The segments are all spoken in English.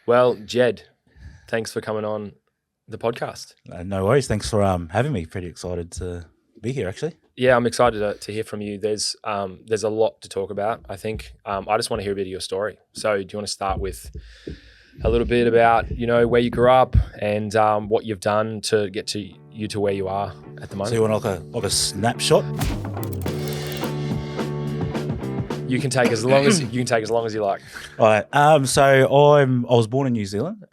Well, Jed, thanks for coming on the podcast. No worries. Thanks for having me. Pretty excited to be here, actually. Yeah, I'm excited to hear from you. There's a lot to talk about. I think I just want to hear a bit of your story. So, do you want to start with a little bit about where you grew up and what you've done to get to where you are at the moment? So you want like a snapshot? You can take as long as you like. All right. So I was born in New Zealand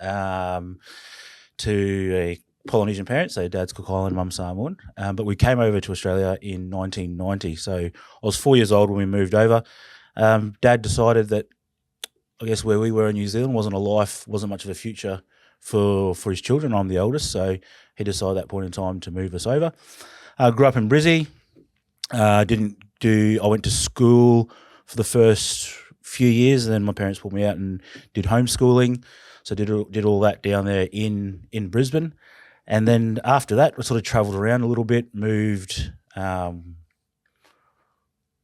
to a Polynesian parents. So dad's Cook Island, mum's Samoan. But we came over to Australia in 1990. So I was 4 years old when we moved over. Dad decided that I guess where we were in New Zealand wasn't much of a future for his children. I'm the oldest, so he decided at that point in time to move us over. I grew up in Brizzy. I went to school for the first few years, and then my parents pulled me out and did homeschooling. So did all that down there in Brisbane. And then after that, we sort of travelled around a little bit, moved where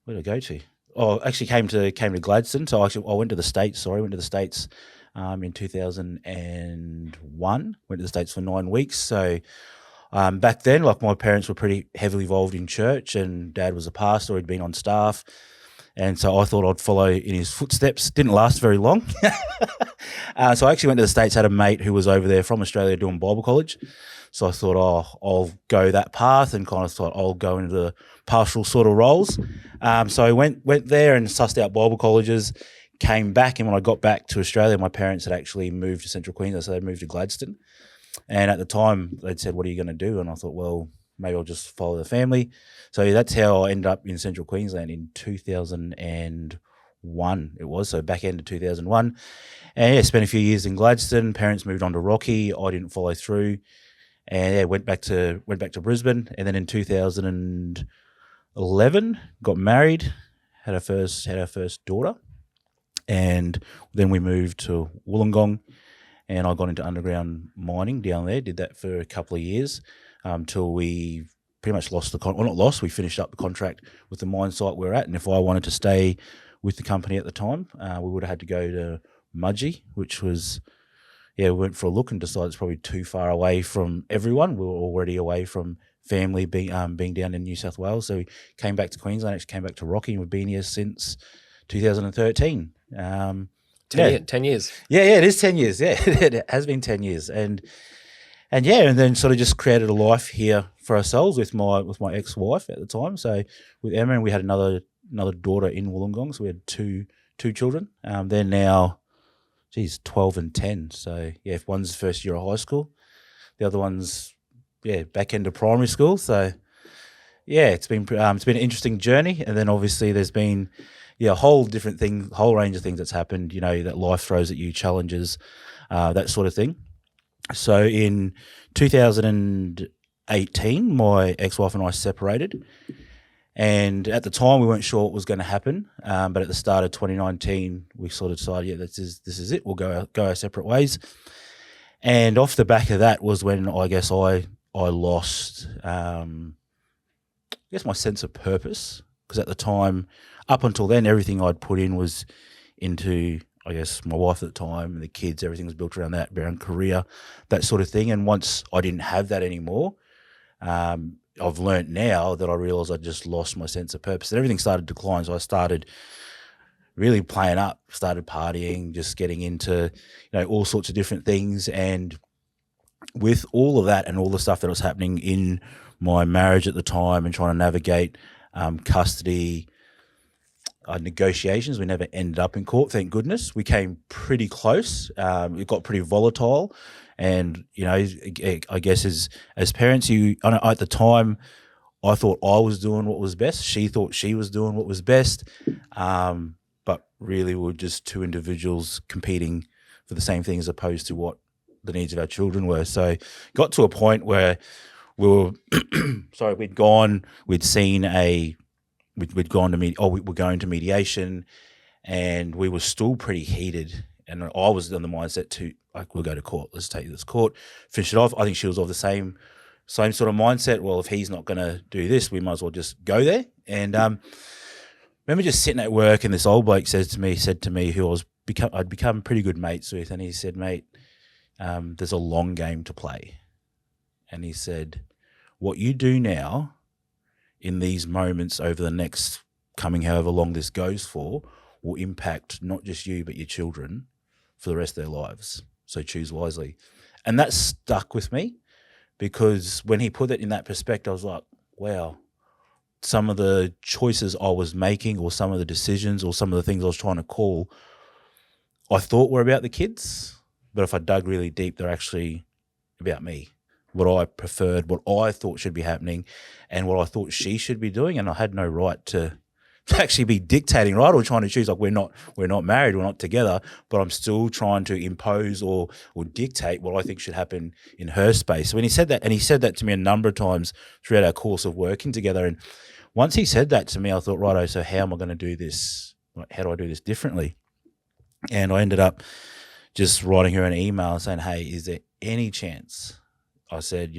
did I go to? Oh, actually came to Gladstone. So I went to the States. In 2001. Went to the States for 9 weeks. So back then, like my parents were pretty heavily involved in church, and Dad was a pastor. He'd been on staff. And so I thought I'd follow in his footsteps. Didn't last very long. So I actually went to the States, had a mate who was over there from Australia doing Bible college. So I thought, I'll go that path, and kind of thought I'll go into the pastoral sort of roles. So I went there and sussed out Bible colleges, came back, and when I got back to Australia, my parents had actually moved to Central Queensland, so they moved to Gladstone. And at the time, they'd said, what are you going to do? And I thought, well, maybe I'll just follow the family. So that's how I ended up in Central Queensland in 2001. It was, so back end of 2001. And yeah, spent a few years in Gladstone. Parents moved on to Rocky. I didn't follow through. And yeah, went back to Brisbane. And then in 2011, got married, had our first daughter. And then we moved to Wollongong, and I got into underground mining down there. Did that for a couple of years. Till we pretty much we finished up the contract with the mine site we were at. And if I wanted to stay with the company at the time, we would have had to go to Mudgee, which was, we went for a look and decided it's probably too far away from everyone. We were already away from family being down in New South Wales. So we came back to Queensland, actually came back to Rocky, and we've been here since 2013. 10 years. Yeah, it is 10 years. Yeah, it has been 10 years. And then sort of just created a life here for ourselves with my ex-wife at the time. So with Emma, and we had another daughter in Wollongong. So we had two children. They're now, 12 and 10. So yeah, if one's first year of high school, the other one's back end of primary school. So yeah, it's been an interesting journey. And then obviously there's been a whole range of things that's happened. That life throws at you, challenges, that sort of thing. So in 2018, my ex-wife and I separated, and at the time we weren't sure what was going to happen. But at the start of 2019, we sort of decided, this is it. We'll go our separate ways. And off the back of that was when I guess I lost, my sense of purpose, because at the time, up until then, everything I'd put in was into, I guess, my wife at the time and the kids. Everything was built around that, around career, that sort of thing. And once I didn't have that anymore, I've learnt now that I realised I just lost my sense of purpose. And everything started to decline. So I started really playing up, started partying, just getting into, all sorts of different things. And with all of that and all the stuff that was happening in my marriage at the time and trying to navigate custody, negotiations, we never ended up in court, thank goodness. We came pretty close. It got pretty volatile. And, I guess as parents, at the time, I thought I was doing what was best. She thought she was doing what was best. But really, we were just two individuals competing for the same thing as opposed to what the needs of our children were. So got to a point where we were, we're going to mediation, and we were still pretty heated. And I was on the mindset to, we'll go to court. Let's take this court, finish it off. I think she was of the same sort of mindset. Well, if he's not going to do this, we might as well just go there. And remember just sitting at work, and this old bloke said to me, who I was I'd become pretty good mates with, and he said, mate, there's a long game to play. And he said, what you do now in these moments over the next coming however long this goes for will impact not just you but your children for the rest of their lives. So choose wisely. And that stuck with me, because when he put it in that perspective, I was like, wow, some of the choices I was making, or some of the decisions, or some of the things I was trying to call, I thought were about the kids, but if I dug really deep, they're actually about me. What I preferred, what I thought should be happening, and what I thought she should be doing, and I had no right to actually be dictating, right, or trying to choose. Like, we're not married, we're not together, but I'm still trying to impose or dictate what I think should happen in her space. So when he said that, and he said that to me a number of times throughout our course of working together, and once he said that to me, I thought, righto, so how am I going to do this? How do I do this differently? And I ended up just writing her an email saying, hey, is there any chance? I said,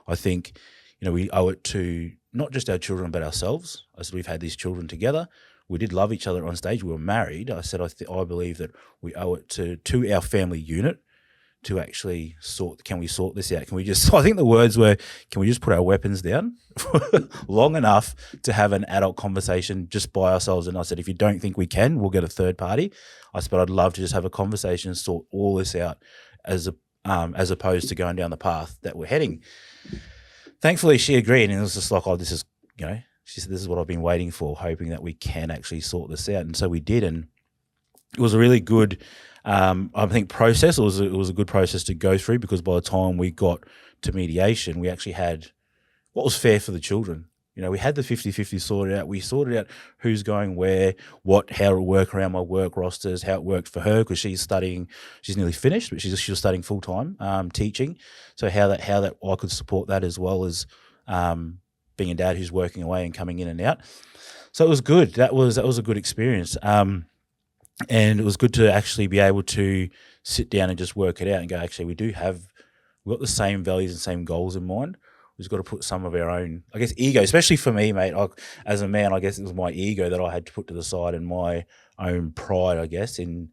I think, we owe it to not just our children but ourselves. I said, we've had these children together. We did love each other on stage. We were married. I said, I believe that we owe it to our family unit to actually can we sort this out? Can we just, I think the words were, can we just put our weapons down long enough to have an adult conversation just by ourselves? And I said, if you don't think we can, we'll get a third party. I said, but I'd love to just have a conversation and sort all this out as opposed to going down the path that we're heading. Thankfully, she agreed, and it was just like, she said, this is what I've been waiting for, hoping that we can actually sort this out. And so we did, and it was a really good, I think, process. It was a good process to go through, because by the time we got to mediation, we actually had what was fair for the children. We had the 50-50 sorted out. We sorted out who's going where, how to work around my work rosters, how it worked for her, because she's studying, she's nearly finished, but she was studying full time, teaching. So how that I could support that, as well as being a dad who's working away and coming in and out. So it was good. That was a good experience. And it was good to actually be able to sit down and just work it out and go, actually, we've got the same values and same goals in mind. We've got to put some of our own, I guess, ego, especially for me, mate. As a man, I guess it was my ego that I had to put to the side, and my own pride, I guess, in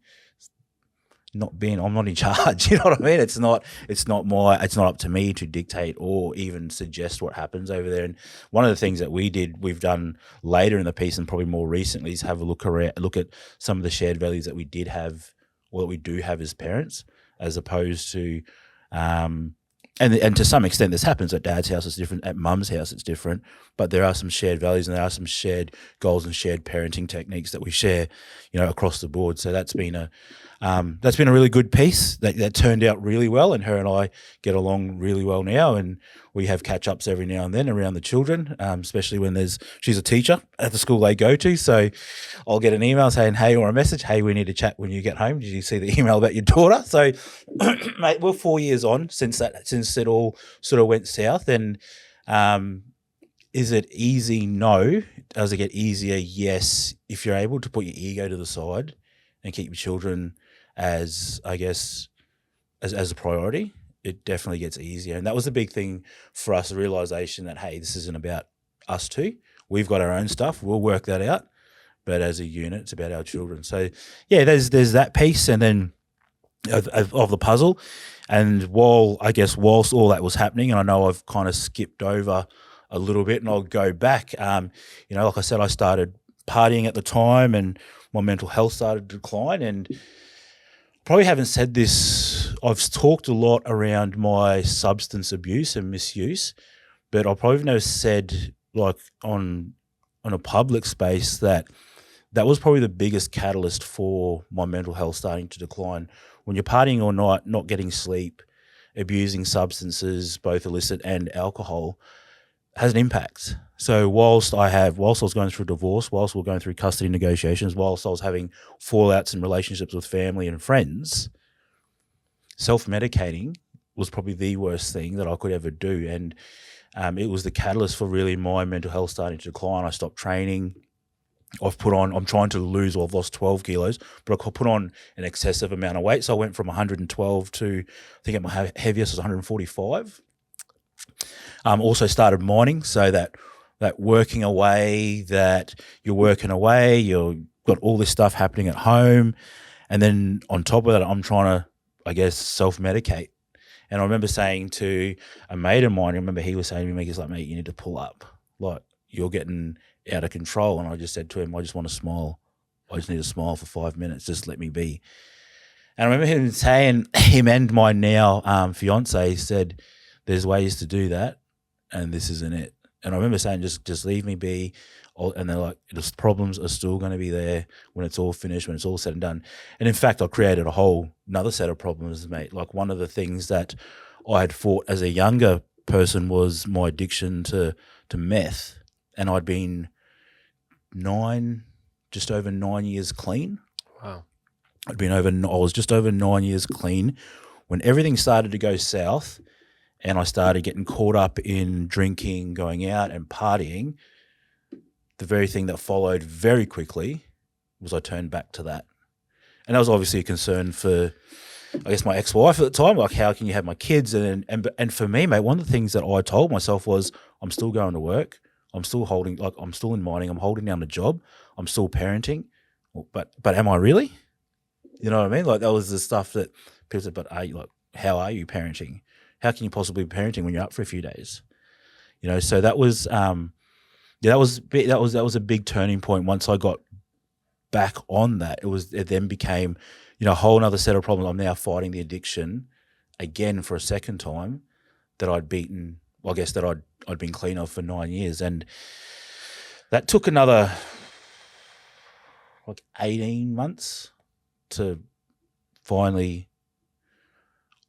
I'm not in charge. You know what I mean? It's not up to me to dictate or even suggest what happens over there. And one of the things that we've done later in the piece, and probably more recently, is have a look at some of the shared values that we did have, or that we do have as parents, as opposed to, and to some extent this happens at dad's house, it's different, at mum's house it's different, but there are some shared values, and there are some shared goals and shared parenting techniques that we share, across the board. So that's been a really good piece that turned out really well, and her and I get along really well now, and we have catch-ups every now and then around the children, especially when she's a teacher at the school they go to. So I'll get an email saying, hey, or a message, hey, we need to chat when you get home. Did you see the email about your daughter? So, mate, we're 4 years on since it all sort of went south. And is it easy? No. Does it get easier? Yes. If you're able to put your ego to the side and keep your children as, I guess, as a priority, it definitely gets easier. And that was the big thing for us, the realization that, hey, this isn't about us two. We've got our own stuff. We'll work that out. But as a unit, it's about our children. So, yeah, there's that piece, and then of the puzzle. And whilst all that was happening, and I know I've kind of skipped over a little bit, and I'll go back, like I said, I started partying at the time, and my mental health started to decline. And probably haven't said this, I've talked a lot around my substance abuse and misuse, but I probably never said, like, on a public space, that was probably the biggest catalyst for my mental health starting to decline. When you're partying all night, not getting sleep, abusing substances, both illicit and alcohol, has an impact. So whilst I was going through divorce, whilst we were going through custody negotiations, whilst I was having fallouts in relationships with family and friends, self-medicating was probably the worst thing that I could ever do. And it was the catalyst for really my mental health starting to decline. I stopped training. I've lost 12 kilos, but I put on an excessive amount of weight. So I went from 112 to, I think at my heaviest was 145. Also started mining, so that working away, that you're working away, you've got all this stuff happening at home. And then on top of that, I'm trying to, I guess, self-medicate. And I remember saying to a mate of mine, I remember he was saying to me, he's like, mate, you need to pull up. Like, you're getting out of control. And I just said to him, I just want to smile. I just need to smile for 5 minutes. Just let me be. And I remember him saying, him and my now fiance said, there's ways to do that, and this isn't it. And I remember saying, just leave me be. And they're like, the problems are still going to be there when it's all finished, when it's all said and done. And in fact, I created a whole another set of problems, mate. Like, one of the things that I had fought as a younger person was my addiction to meth. And I'd been just over 9 years clean. Wow. I was just over 9 years clean when everything started to go south and I started getting caught up in drinking, going out and partying. The very thing that followed very quickly was I turned back to that. And that was obviously a concern for, I guess, my ex-wife at the time. Like, how can you have my kids? And for me, mate, one of the things that I told myself was, I'm still going to work. I'm still in mining. I'm holding down the job. I'm still parenting. But am I really? You know what I mean? Like, that was the stuff that people said, but how are you parenting? How can you possibly be parenting when you're up for a few days? You know, so that was, that was a big turning point. Once I got back on that, it then became, a whole other set of problems. I'm now fighting the addiction again for a second time that I'd beaten. Well, I guess that I'd been clean of for 9 years, and that took another 18 months to finally.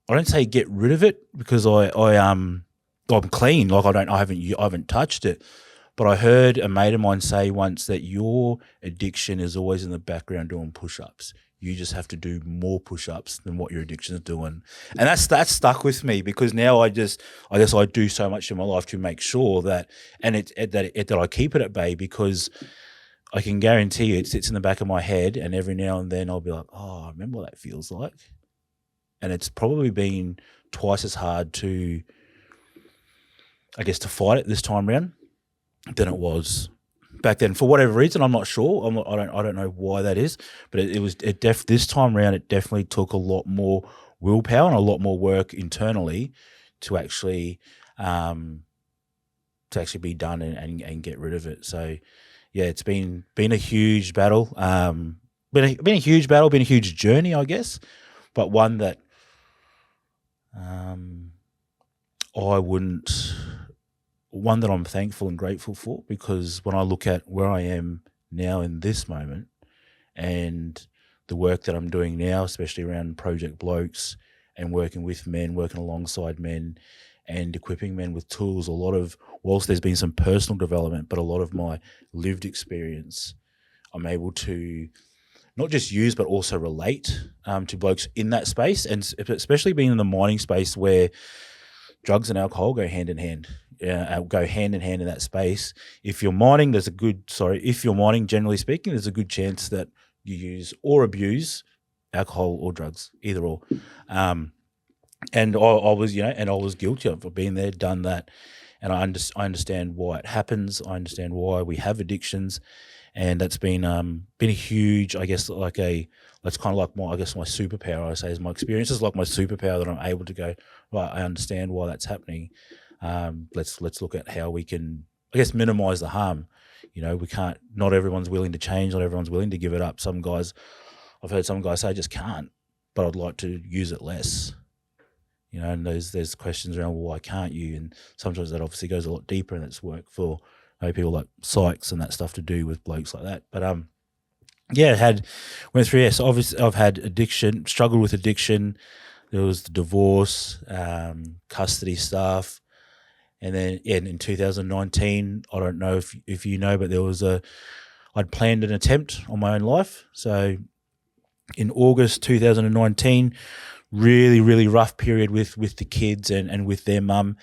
I don't say get rid of it because I'm clean. Like, I haven't touched it. But I heard a mate of mine say once that your addiction is always in the background doing push-ups. You just have to do more push-ups than what your addiction is doing. And that's stuck with me because now I guess I do so much in my life to make sure that I keep it at bay, because I can guarantee you it sits in the back of my head, and every now and then I'll be like, oh, I remember what that feels like. And it's probably been twice as hard to fight it this time around than it was back then. For whatever reason, I'm not sure. I don't know why that is, but this time around it definitely took a lot more willpower and a lot more work internally to actually be done and get rid of it. So yeah, it's been a huge battle. Been a huge battle, been a huge journey, I guess, but one that one that I'm thankful and grateful for, because when I look at where I am now in this moment and the work that I'm doing now, especially around Project Blokes and working with men, working alongside men and equipping men with tools, whilst there's been some personal development, but a lot of my lived experience, I'm able to not just use but also relate to blokes in that space, and especially being in the mining space where drugs and alcohol go hand in hand. Go hand in hand in that space. If you're mining, generally speaking, there's a good chance that you use or abuse alcohol or drugs, either or. And I was guilty of being there, done that, and I understand why it happens. I understand why we have addictions, and that's been a huge, I guess, that's kind of like my superpower. I say is my experience is like my superpower, that I'm able to go, right, I understand why that's happening. Let's look at how we can, I guess, minimize the harm. We can't. Not everyone's willing to change. Not everyone's willing to give it up. I've heard some guys say, I just can't, but I'd like to use it less. And there's questions around, well, why can't you? And sometimes that obviously goes a lot deeper, and it's work for maybe people like psychs and that stuff to do with blokes like that. But went through. So obviously I've had addiction, struggled with addiction. There was the divorce, custody stuff. And then in 2019, I don't know if you know, but I'd planned an attempt on my own life. So in August 2019, really, really rough period with the kids and with their mum.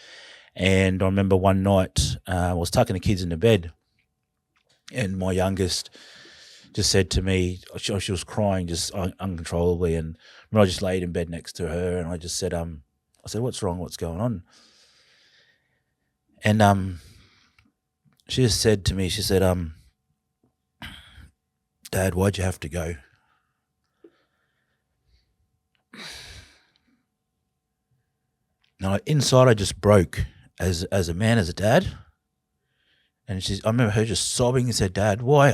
And I remember one night I was tucking the kids into bed, and my youngest just said to me, she was crying just uncontrollably. And I just laid in bed next to her, and I just said, what's wrong? What's going on? And she just said to me, she said, Dad, why'd you have to go? Now inside I just broke as a man, as a dad. And I remember her just sobbing and said, "Dad, why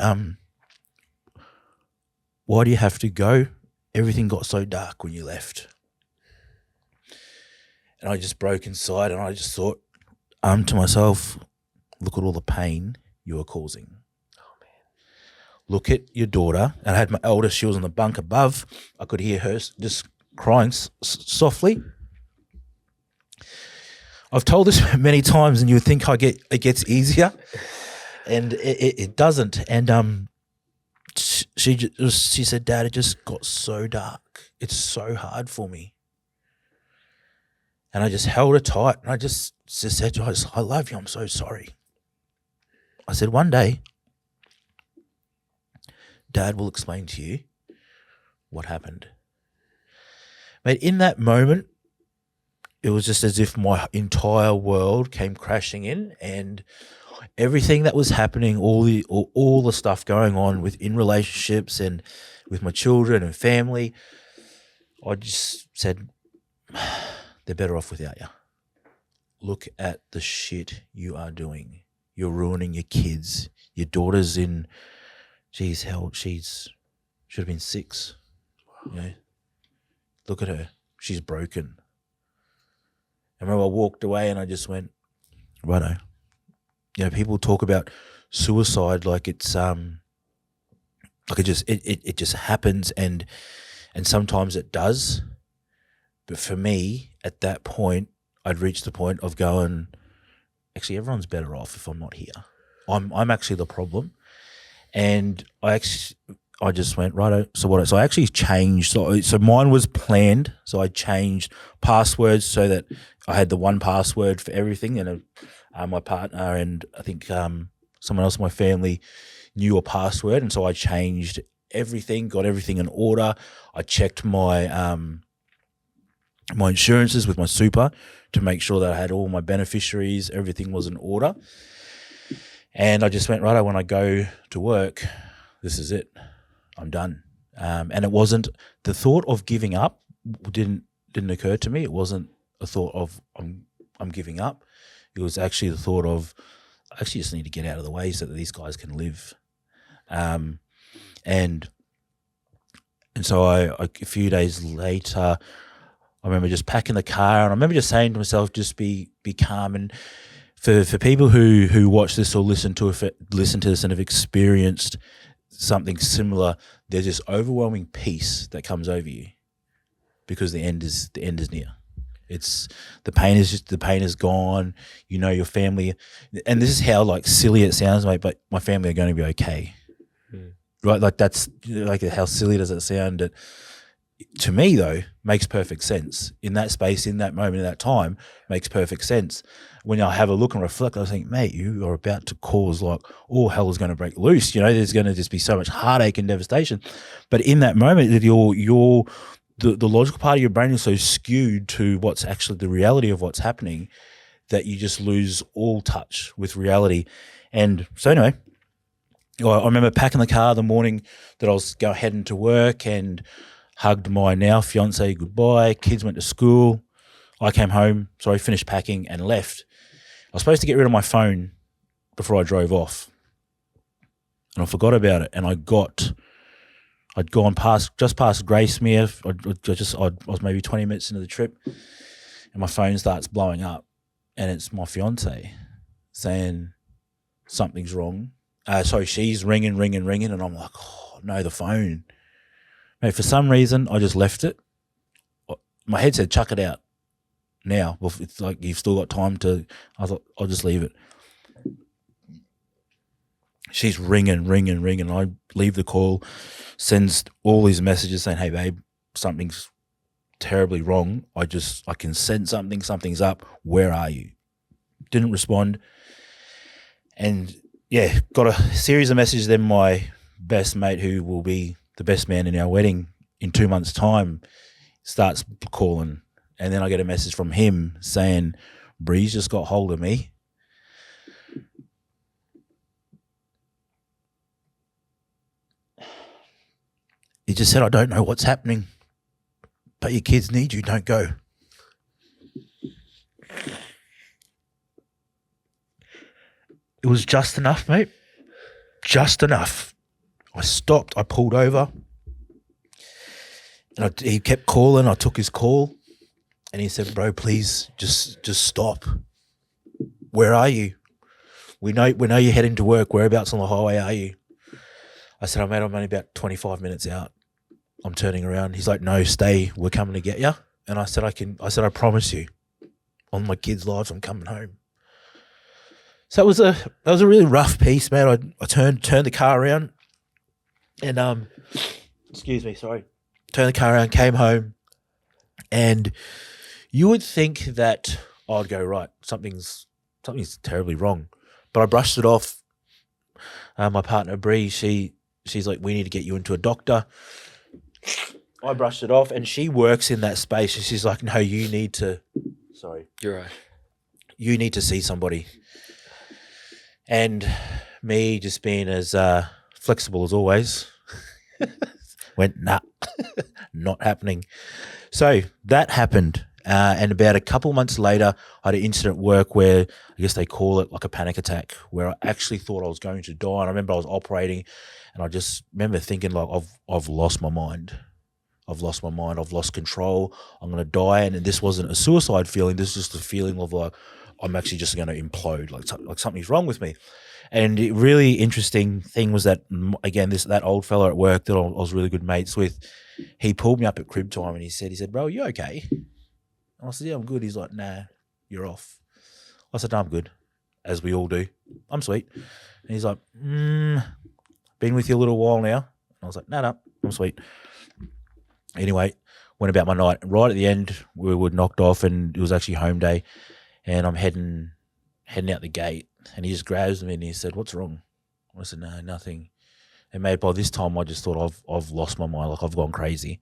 do you have to go? Everything got so dark when you left." And I just broke inside, and I just thought to myself, look at all the pain you are causing. Oh, man. Look at your daughter. And I had my eldest, she was on the bunk above. I could hear her just crying softly. I've told this many times, and you would think it gets easier, and it doesn't. And she said, "Dad, it just got so dark. It's so hard for me." And I just held her tight, and I just said to her, "I love you. I'm so sorry." I said, "One day, Dad will explain to you what happened." Mate, in that moment, it was just as if my entire world came crashing in, and everything that was happening, all the stuff going on within relationships and with my children and family, I just said, they're better off without you. Look at the shit you are doing. You're ruining your kids. Your daughter's in, she should have been 6. You know, look at her. She's broken. I remember I walked away and I just went, righto. You know, people talk about suicide like it's like it just happens, and sometimes it does. But for me, at that point, I'd reached the point of going, actually, everyone's better off if I'm not here. I'm actually the problem. And I just went, righto, so what? So I actually changed. So mine was planned. So I changed passwords so that I had the one password for everything. And my partner and I think someone else in my family knew a password. And so I changed everything, got everything in order. I checked my my insurances with my super to make sure that I had all my beneficiaries, everything was in order. And I just went, righto, when I go to work, this is it. I'm done. And it wasn't, the thought of giving up didn't occur to me. It wasn't a thought of I'm giving up. It was actually the thought of I actually just need to get out of the way so that these guys can live. And so a few days later, I remember just packing the car, and I remember just saying to myself, just be calm. And for people who watch this or listen to this and have experienced something similar, there's this overwhelming peace that comes over you because the end is near. It's the pain is gone. You know your family, and this is how like silly it sounds, mate. But my family are going to be okay, right? Like that's like how silly does it sound? That to me though makes perfect sense in that space, in that moment, in that time makes perfect sense. When I have a look and reflect, I think, mate, you are about to cause like all hell is going to break loose. You know, there's going to just be so much heartache and devastation. But in that moment, the logical part of your brain is so skewed to what's actually the reality of what's happening that you just lose all touch with reality. And so anyway, I remember packing the car the morning that I was heading to work and hugged my now fiance goodbye. Kids went to school. I came home, so I finished packing and left. I was supposed to get rid of my phone before I drove off, and I forgot about it. And I'd gone just past Gracemere. I was maybe 20 minutes into the trip, and my phone starts blowing up, and it's my fiance saying something's wrong. So she's ringing, and I'm like, oh no, the phone. Mate, for some reason, I just left it. My head said, chuck it out now. Well, it's like you've still got time to. I thought I'll just leave it. She's ringing. I leave the call, sends all these messages saying, hey, babe, something's terribly wrong. I can sense something's up. Where are you? Didn't respond. And yeah, got a series of messages. Then my best mate, who will be the best man in our wedding in 2 months' time, starts calling. And then I get a message from him saying, Breeze just got hold of me. He just said, I don't know what's happening, but your kids need you, don't go. It was just enough, mate. Just enough. I stopped. I pulled over. And he kept calling. I took his call. And he said, bro, please just stop. Where are you? We know you're heading to work. Whereabouts on the highway are you? I said, mate, I'm only about 25 minutes out. I'm turning around. He's like, no, stay. We're coming to get you. And I said, I promise you, on my kids' lives, I'm coming home. So that was a really rough piece, man. I turned the car around and excuse me, sorry. Turned the car around, came home, and you would think that I'd go, right, something's terribly wrong. But I brushed it off. My partner Bree, she's like, we need to get you into a doctor. I brushed it off, and she works in that space, and she's like, no, you need to You're right. You need to see somebody. And me just being as flexible as always, went, nah, not happening. So that happened. And about a couple months later, I had an incident at work where I guess they call it like a panic attack, where I actually thought I was going to die. And I remember I was operating, and I just remember thinking like, I've lost my mind. I've lost my mind. I've lost control. I'm going to die. And this wasn't a suicide feeling. This is just a feeling of like, I'm actually just going to implode, like something's wrong with me. And the really interesting thing was that, again, that old fella at work that I was really good mates with, he pulled me up at crib time and he said, bro, you okay? And I said, yeah, I'm good. He's like, nah, you're off. I said, no, I'm good, as we all do. I'm sweet. And he's like, been with you a little while now. And I was like, no, I'm sweet. Anyway, went about my night. Right at the end, we were knocked off and it was actually home day. And I'm heading out the gate, and he just grabs me and he said, what's wrong? I said, no, nothing. And mate, by this time I just thought I've lost my mind, like I've gone crazy.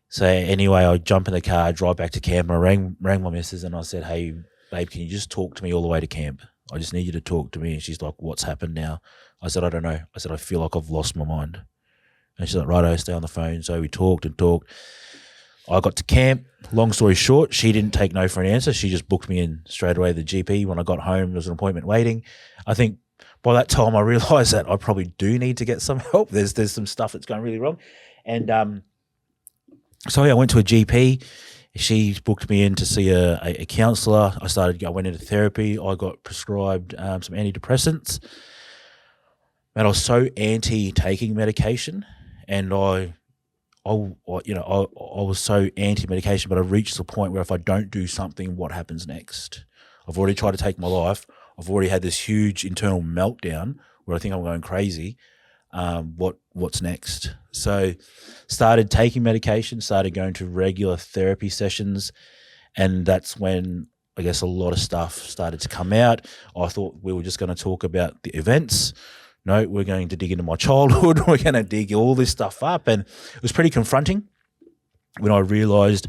So anyway, I jump in the car, drive back to camp, and I rang my missus and I said, hey, babe, can you just talk to me all the way to camp? I just need you to talk to me. And she's like, what's happened now? I said, I don't know. I said, I feel like I've lost my mind. And she's like, righto, stay on the phone. So we talked. I got to camp. Long story short, she didn't take no for an answer. She just booked me in straight away to the GP. When I got home, there was an appointment waiting. I think by that time I realised that I probably do need to get some help. There's some stuff that's going really wrong. And so yeah, I went to a GP. She booked me in to see a counsellor. I went into therapy. I got prescribed some antidepressants. And I was so anti-taking medication, and I was so anti-medication, but I reached the point where if I don't do something, what happens next? I've already tried to take my life. I've already had this huge internal meltdown where I think I'm going crazy. What's next? So started taking medication, started going to regular therapy sessions, and that's when I guess a lot of stuff started to come out. I thought we were just going to talk about the events. No, we're going to dig into my childhood. We're going to dig all this stuff up. And it was pretty confronting when I realized,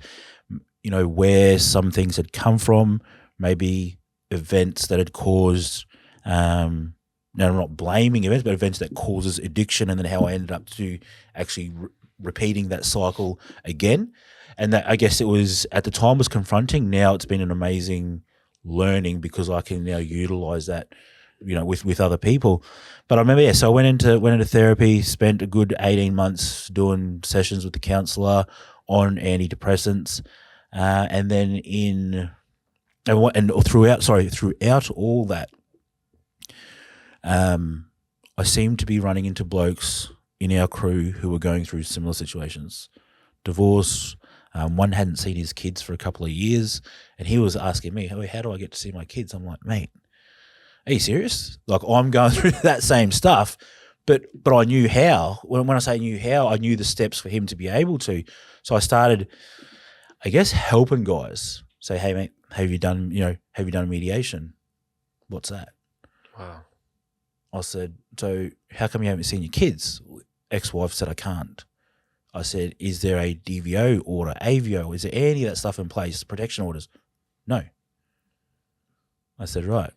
where some things had come from, maybe events that had caused, now I'm not blaming events, but events that causes addiction, and then how I ended up to actually repeating that cycle again. And that, I guess it was, at the time was confronting. Now it's been an amazing learning because I can now utilize that, with other people. But I remember, so I went into therapy, spent a good 18 months doing sessions with the counsellor on antidepressants, and then throughout all that, I seemed to be running into blokes in our crew who were going through similar situations, divorce. One hadn't seen his kids for a couple of years, and he was asking me, how do I get to see my kids? I'm like, mate, are you serious? Like, I'm going through that same stuff, but I knew how. When I say knew how, I knew the steps for him to be able to. So I started, I guess, helping guys. Say, hey mate, have you done mediation? What's that? Wow. I said, so how come you haven't seen your kids? Ex-wife said I can't. I said, is there a DVO order, AVO? Is there any of that stuff in place? Protection orders? No. I said, right.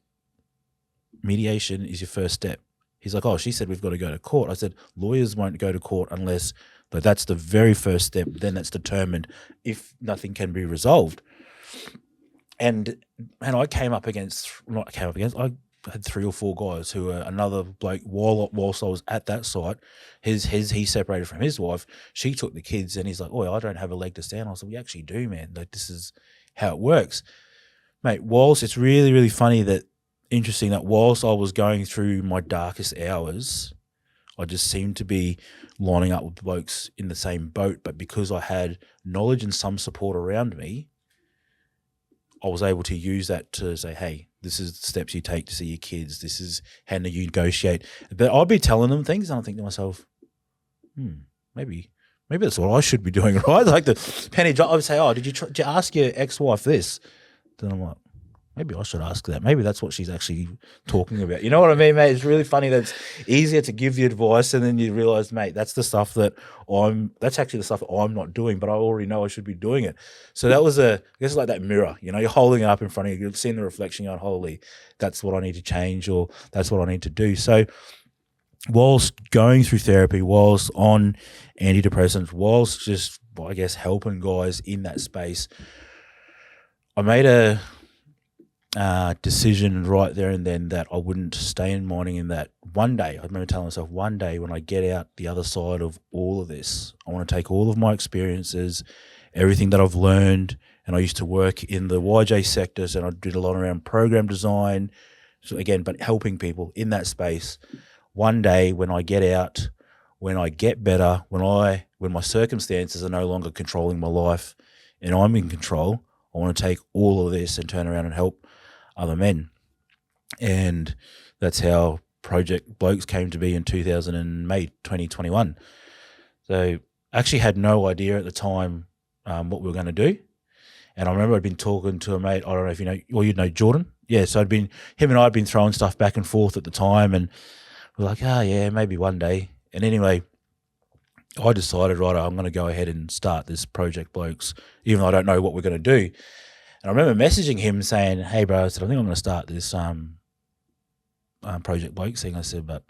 Mediation is your first step. He's like, oh, she said we've got to go to court. I said, lawyers won't go to court unless, but that's the very first step. Then that's determined if nothing can be resolved. And I came up against, I had 3 or 4 guys who were another bloke whilst I was at that site. He separated from his wife. She took the kids, and he's like, oh, I don't have a leg to stand on. I said, we actually do, man. Like, this is how it works. Mate, whilst it's really, really funny interesting that whilst I was going through my darkest hours, I just seemed to be lining up with blokes in the same boat. But because I had knowledge and some support around me, I was able to use that to say, hey, this is the steps you take to see your kids. This is how you negotiate. But I'd be telling them things, and I think to myself, maybe that's what I should be doing, right? Like the penny drop. I would say, oh, did you ask your ex-wife this? Then I'm like, maybe I should ask that. Maybe that's what she's actually talking about. You know what I mean, mate? It's really funny that it's easier to give the advice, and then you realise, mate, that's actually the stuff that I'm not doing, but I already know I should be doing it. So that was I guess it's like that mirror, you know, you're holding it up in front of you, you're seeing the reflection going, holy, that's what I need to change, or that's what I need to do. So whilst going through therapy, whilst on antidepressants, whilst just, I guess, helping guys in that space, I made a decision right there and then that I wouldn't stay in mining, and that one day, I remember telling myself, one day when I get out the other side of all of this, I want to take all of my experiences, everything that I've learned, and I used to work in the YJ sectors, and I did a lot around program design, so again, but helping people in that space. One day when I get out, when I get better, when my circumstances are no longer controlling my life and I'm in control, I want to take all of this and turn around and help other men. And that's how Project Blokes came to be in May 2021. So I actually had no idea at the time what we were going to do. And I remember I'd been talking to a mate, I don't know if you know, or you know Jordan. Yeah, so him and I had been throwing stuff back and forth at the time, and we're like, yeah, maybe one day. And anyway, I decided, right, I'm going to go ahead and start this Project Blokes, even though I don't know what we're going to do. And I remember messaging him saying, hey, bro, I said, I think I'm going to start this Project Blokes thing. I said, but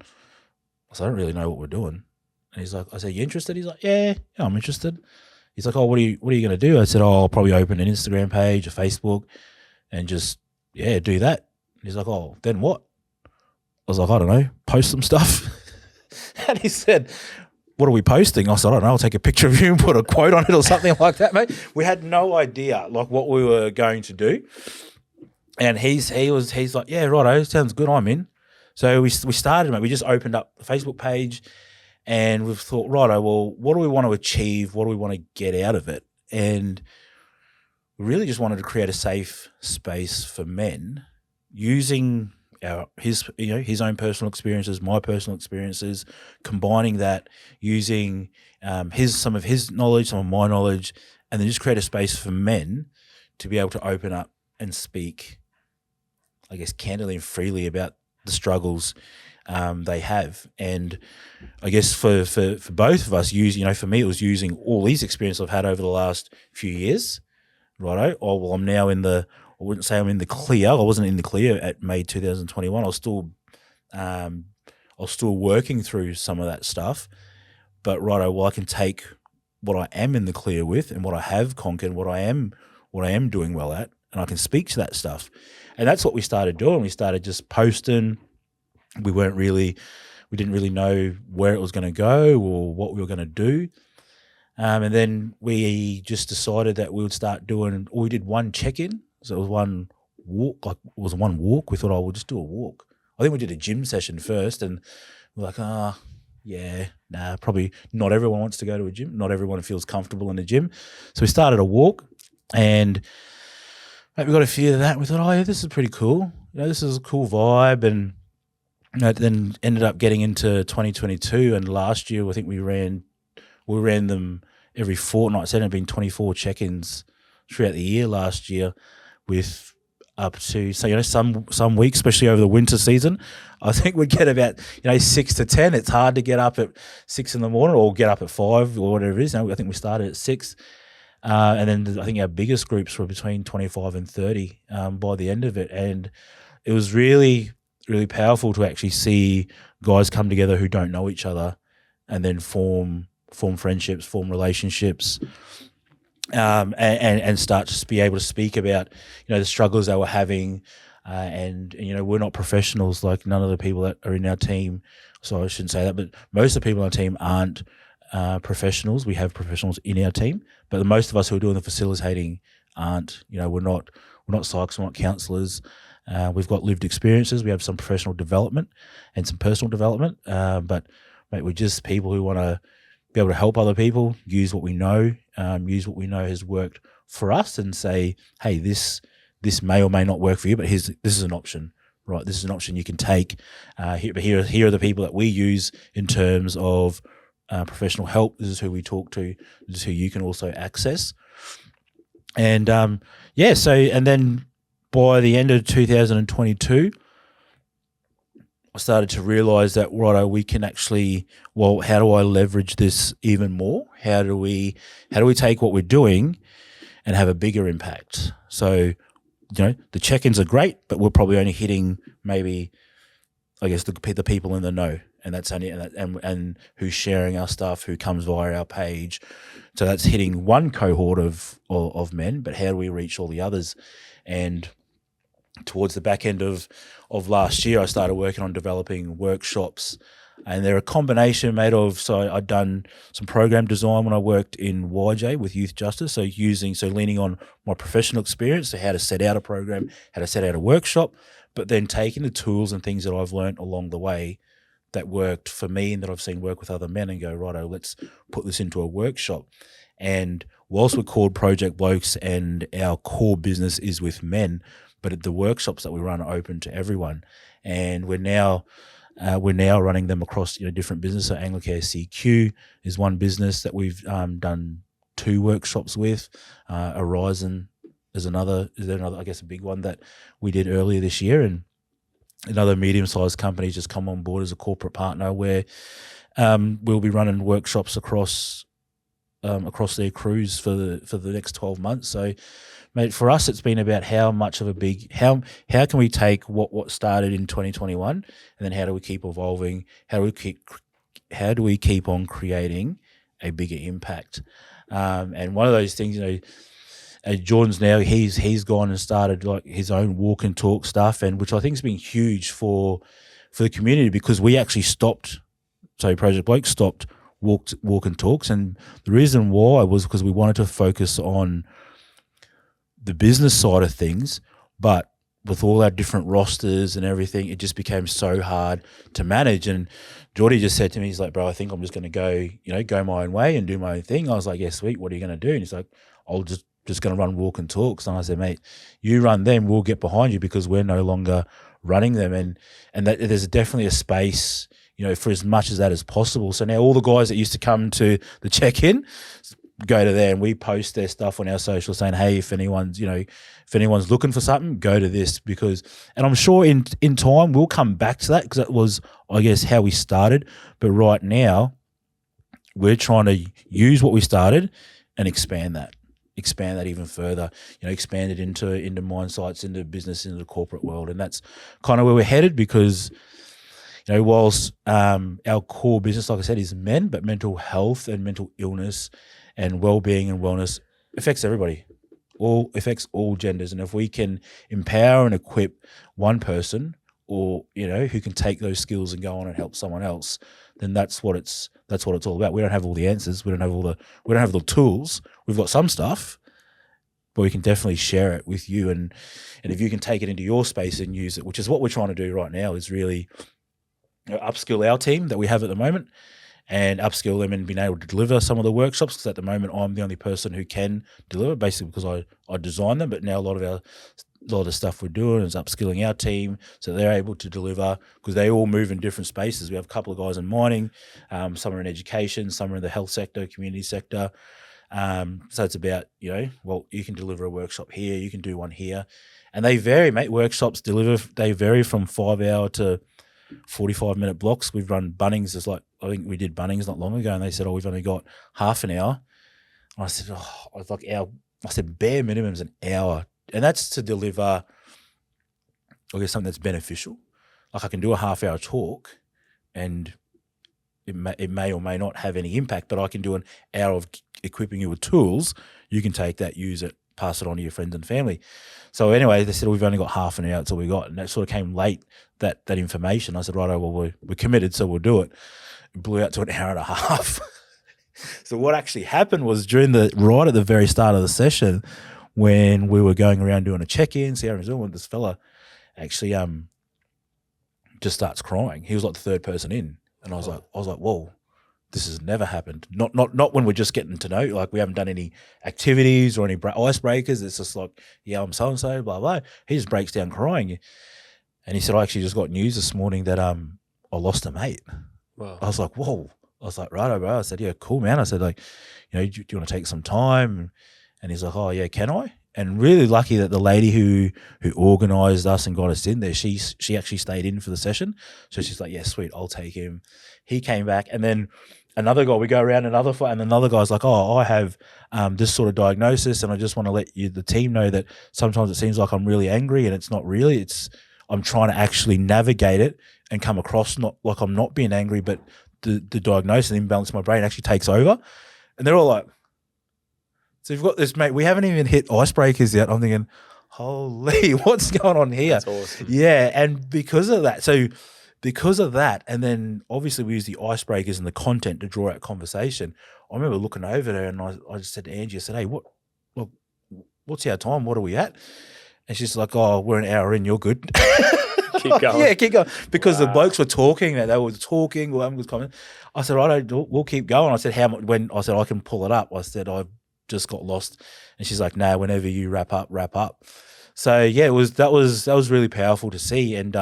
I don't really know what we're doing. And he's like, I said, you interested? He's like, yeah, I'm interested. He's like, oh, what are you going to do? I said, oh, I'll probably open an Instagram page, a Facebook, and just, do that. And he's like, oh, then what? I was like, I don't know, post some stuff. And he said, what are we posting? I said, I don't know, I'll take a picture of you and put a quote on it or something like that, mate. We had no idea like what we were going to do. And he's like, yeah, righto, sounds good, I'm in. So we started, mate. We just opened up the Facebook page, and we've thought, righto, well, what do we want to achieve? What do we want to get out of it? And we really just wanted to create a safe space for men using his own personal experiences, my personal experiences, combining that, using some of his knowledge, some of my knowledge, and then just create a space for men to be able to open up and speak, I guess, candidly and freely about the struggles they have. And I guess for both of us, for me, it was using all these experiences I've had over the last few years, righto. Oh, well, I'm now I wouldn't say I'm in the clear. I wasn't in the clear at May 2021. I was still working through some of that stuff. But righto, well, I can take what I am in the clear with and what I have conquered, what I am doing well at, and I can speak to that stuff. And that's what we started doing. We started just posting. We didn't really know where it was going to go or what we were going to do. And then we just decided that we would start doing, or we did one check-in. So it was one walk, We thought, we'll just do a walk. I think we did a gym session first, and we're like, probably not everyone wants to go to a gym. Not everyone feels comfortable in a gym. So we started a walk, and we got a few of that. And we thought, this is pretty cool. This is a cool vibe. And then ended up getting into 2022, and last year I think we ran them every fortnight. So it ended up being 24 check-ins throughout the year last year, with up to, so some weeks, especially over the winter season, I think we'd get about 6 to 10. It's hard to get up at 6 in the morning or get up at 5 or whatever it is. I think we started at 6, and then I think our biggest groups were between 25 and 30 by the end of it, and it was really really powerful to actually see guys come together who don't know each other and then form friendships, form relationships, and start to be able to speak about, the struggles they were having. And we're not professionals, like none of the people that are in our team. So I shouldn't say that, but most of the people on our team aren't professionals. We have professionals in our team, but most of us who are doing the facilitating aren't. We're not psychs, we're not counsellors. We've got lived experiences. We have some professional development and some personal development, but mate, we're just people who want to be able to help other people, use what we know has worked for us, and say, hey, this may or may not work for you, but this is an option, right? This is an option you can take. Here are the people that we use in terms of professional help. This is who we talk to. This is who you can also access. And and then by the end of 2022, I started to realize that, righto, we can actually, how do I leverage this even more? How do we take what we're doing and have a bigger impact? So, the check-ins are great, but we're probably only hitting maybe, I guess, the people in the know, and that's only and who's sharing our stuff, who comes via our page. So that's hitting one cohort of men, but how do we reach all the others? And towards the back end of last year, I started working on developing workshops, and they're a combination made of, so I'd done some program design when I worked in YJ with youth justice, so leaning on my professional experience, so how to set out a program, how to set out a workshop, but then taking the tools and things that I've learned along the way that worked for me and that I've seen work with other men, and go, righto, let's put this into a workshop. And whilst we're called Project Blokes and our core business is with men, but the workshops that we run are open to everyone, and we're now running them across different businesses. So Anglicare CQ is one business that we've done 2 workshops with. Horizon is another. I guess a big one that we did earlier this year, and another medium-sized company just come on board as a corporate partner, where we'll be running workshops across their crews for the next 12 months. So, mate, for us, it's been about how can we take what started in 2021, and then how do we keep evolving? How do we keep on creating a bigger impact? And one of those things, Jordan's now he's gone and started like his own walk and talk stuff, and which I think has been huge for the community, because we actually stopped. So Project Bloke stopped walk and talks, and the reason why was because we wanted to focus on the business side of things, but with all our different rosters and everything, it just became so hard to manage. And Geordie just said to me, he's like, bro, I think I'm just going to go my own way and do my own thing. I was like, yeah, sweet. What are you going to do? And he's like, I'll just going to run walk and talks. And I said, mate, you run them, we'll get behind you, because we're no longer running them. And that there's definitely a space, for as much as that as possible. So now all the guys that used to come to the check-in go to there, and we post their stuff on our social saying, hey, if anyone's looking for something, go to this, and I'm sure in time we'll come back to that, because that was, I guess, how we started. But right now we're trying to use what we started and expand that even further, expand it into mine sites, into business, into the corporate world. And that's kind of where we're headed, because whilst our core business, like I said, is men, but mental health and mental illness and well-being and wellness affects everybody, affects all genders. And if we can empower and equip one person, or who can take those skills and go on and help someone else, then that's what it's all about. We don't have all the answers. We don't have the tools. We've got some stuff, but we can definitely share it with you. And if you can take it into your space and use it, which is what we're trying to do right now, is really upskill our team that we have at the moment, and upskill them in being able to deliver some of the workshops, because at the moment I'm the only person who can deliver, basically because I design them. But now a lot of the stuff we're doing is upskilling our team so they're able to deliver, because they all move in different spaces. We have a couple of guys in mining, some are in education, some are in the health sector, community sector. So it's about, you can deliver a workshop here, you can do one here. And they vary, mate. Workshops they vary from 5-hour to 45-minute blocks. We've run Bunnings, I think we did Bunnings not long ago, and they said, we've only got half an hour. And I said, bare minimum's an hour. And that's to deliver, I guess, something that's beneficial. Like I can do a half-hour talk, and it may or may not have any impact, but I can do an hour of equipping you with tools. You can take that, use it, pass it on to your friends and family. So anyway, they said, we've only got half an hour, that's all we got. And that sort of came late, that information. I said, right, well, we're committed, so we'll do it. It blew out to an hour and a half. So what actually happened was right at the very start of the session, when we were going around doing a check-in, see how he's doing, this fella actually just starts crying. He was like the third person in. And I was like, whoa, this has never happened. Not when we're just getting to know, like we haven't done any activities or any icebreakers. It's just like, yeah, I'm so-and-so, blah, blah. He just breaks down crying. And he said, I actually just got news this morning that I lost a mate. Wow. I was like, whoa. I was like, right, bro. I said, yeah, cool, man. I said, like, do you want to take some time? And he's like, oh, yeah, can I? And really lucky that the lady who organised us and got us in there, she actually stayed in for the session. So she's like, yeah, sweet, I'll take him. He came back, and then another guy, we go around another fight, and another guy's like, oh, I have this sort of diagnosis, and I just want to let the team know that sometimes it seems like I'm really angry, and it's not really. I'm trying to actually navigate it and come across not like I'm not being angry, but the diagnosis and imbalance in my brain actually takes over. And they're all like, so you've got this, mate, we haven't even hit icebreakers yet. I'm thinking, holy, what's going on here? That's awesome. Yeah, and because of that, and then obviously we use the icebreakers and the content to draw out conversation. I remember looking over there, and I just said to Angie, I said, hey, what's our time? What are we at? And she's like, oh, we're an hour in, you're good. Keep going. Yeah, keep going. Because the blokes were talking, they were talking, well, was comment. I said, right, we'll keep going. I said, how much? When I said, I can pull it up. I said, I've just got lost. And she's like, no, whenever you wrap up. So yeah, that was really powerful to see. And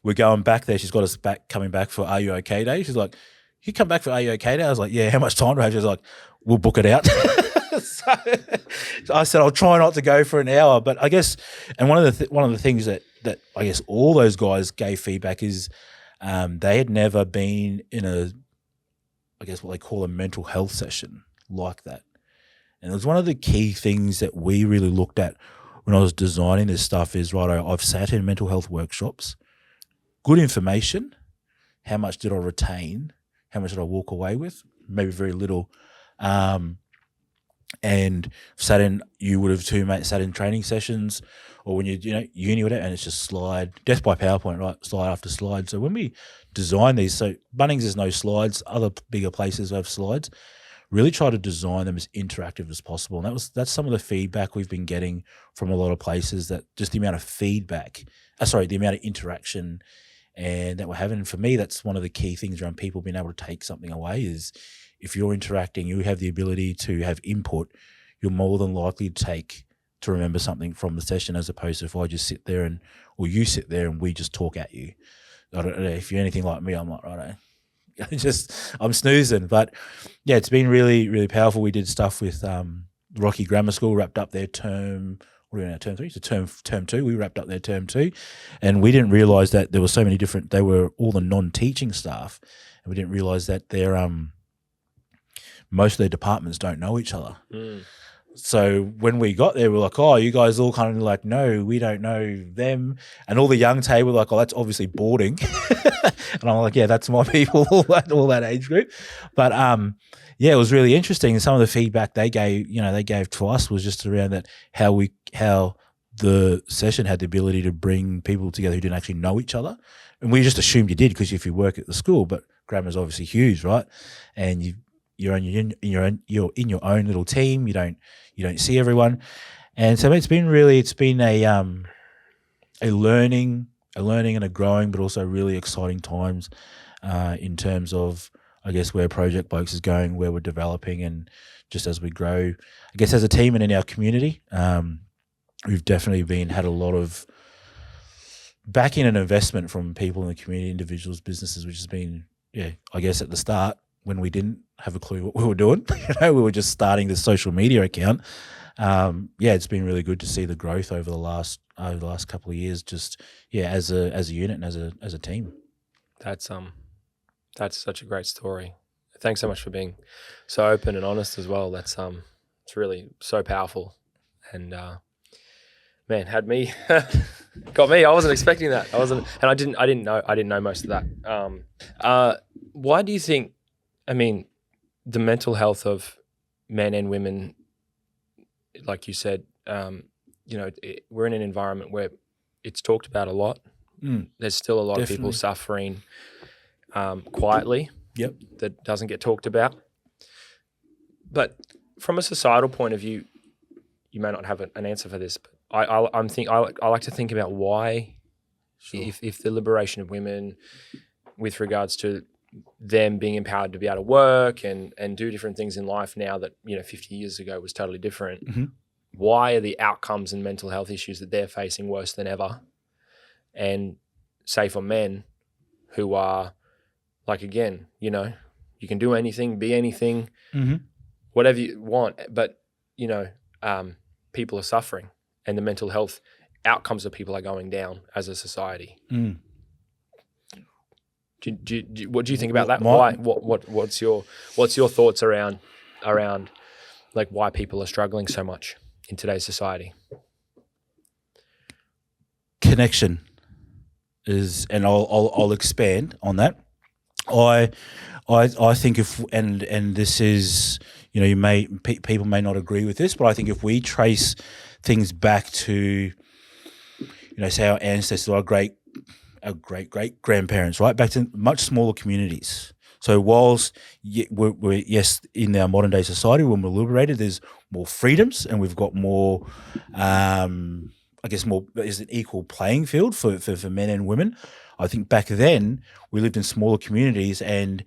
we're going back there. She's got us coming back for Are You Okay Day. She's like, you come back for Are You Okay Day? I was like, yeah, how much time do I have? She's like, we'll book it out. So I said, I'll try not to go for an hour. But I guess, and one of the things that I guess all those guys gave feedback is they had never been in I guess what they call a mental health session like that. And it was one of the key things that we really looked at when I was designing this stuff is, right, I've sat in mental health workshops, good information, how much did I retain, how much did I walk away with, maybe very little. And you would have too, mate, sat in training sessions or when uni with it, and it's just death by PowerPoint, right? Slide after slide. So when we design these, so Bunnings there's no slides, other bigger places have slides, really try to design them as interactive as possible. And that's some of the feedback we've been getting from a lot of places, that just the amount of feedback, the amount of interaction and that we're having. And for me, that's one of the key things around people being able to take something away is, if you're interacting, you have the ability to have input, you're more than likely to remember something from the session, as opposed to if I just sit there or you sit there and we just talk at you. I don't know if you're anything like me, I'm like, right, I'm snoozing. But yeah, it's been really, really powerful. We did stuff with Rocky Grammar School, wrapped up their term. What are we now, term 3? So term 2, we wrapped up their term 2. And we didn't realise that there were so many they were all the non-teaching staff. And we didn't realise that most of their departments don't know each other. So when we got there, we're like, oh, you guys all kind of like, no, we don't know them. And all the young Tay were like, oh, that's obviously boarding. And I'm like, yeah, that's my people, all that age group. But yeah, it was really interesting. And some of the feedback they gave to us was just around that, how the session had the ability to bring people together who didn't actually know each other. And we just assumed you did, because if you work at the school, but grammar's obviously huge, right? And you're in your own little team. You don't see everyone, and so it's been a learning and a growing, but also really exciting times in terms of, I guess, where Project Blokes is going, where we're developing, and just as we grow, I guess, as a team and in our community, we've definitely had a lot of backing and investment from people in the community, individuals, businesses, which has been, I guess at the start, when we didn't have a clue what we were doing, we were just starting this social media account. It's been really good to see the growth over the last couple of years, just as a unit and as a team. That's such a great story. Thanks so much for being so open and honest as well. That's it's really so powerful. And Man, had me got me. I wasn't expecting that. And I didn't know most of that. Why do you think? I mean, the mental health of men and women, like you said, we're in an environment where it's talked about a lot. There's still a lot of people suffering quietly. Yep. That doesn't get talked about. But from a societal point of view, you may not have an answer for this, but I like to think about why, if the liberation of women, with regards to them being empowered to be able to work and do different things in life now that 50 years ago was totally different. Mm-hmm. Why are the outcomes and mental health issues that they're facing worse than ever? And say for men who are like, again, you can do anything, be anything, whatever you want, but people are suffering, and the mental health outcomes of people are going down as a society. What do you think about that? Why? What's your thoughts around like why people are struggling so much in today's society? Connection is, and I'll expand on that. I think and this is, people may not agree with this, but I think if we trace things back to, say our ancestors, our great grandparents, right, back to much smaller communities. So whilst we're yes, in our modern day society, when we're liberated, there's more freedoms and we've got more, is an equal playing field for men and women. I think back then we lived in smaller communities and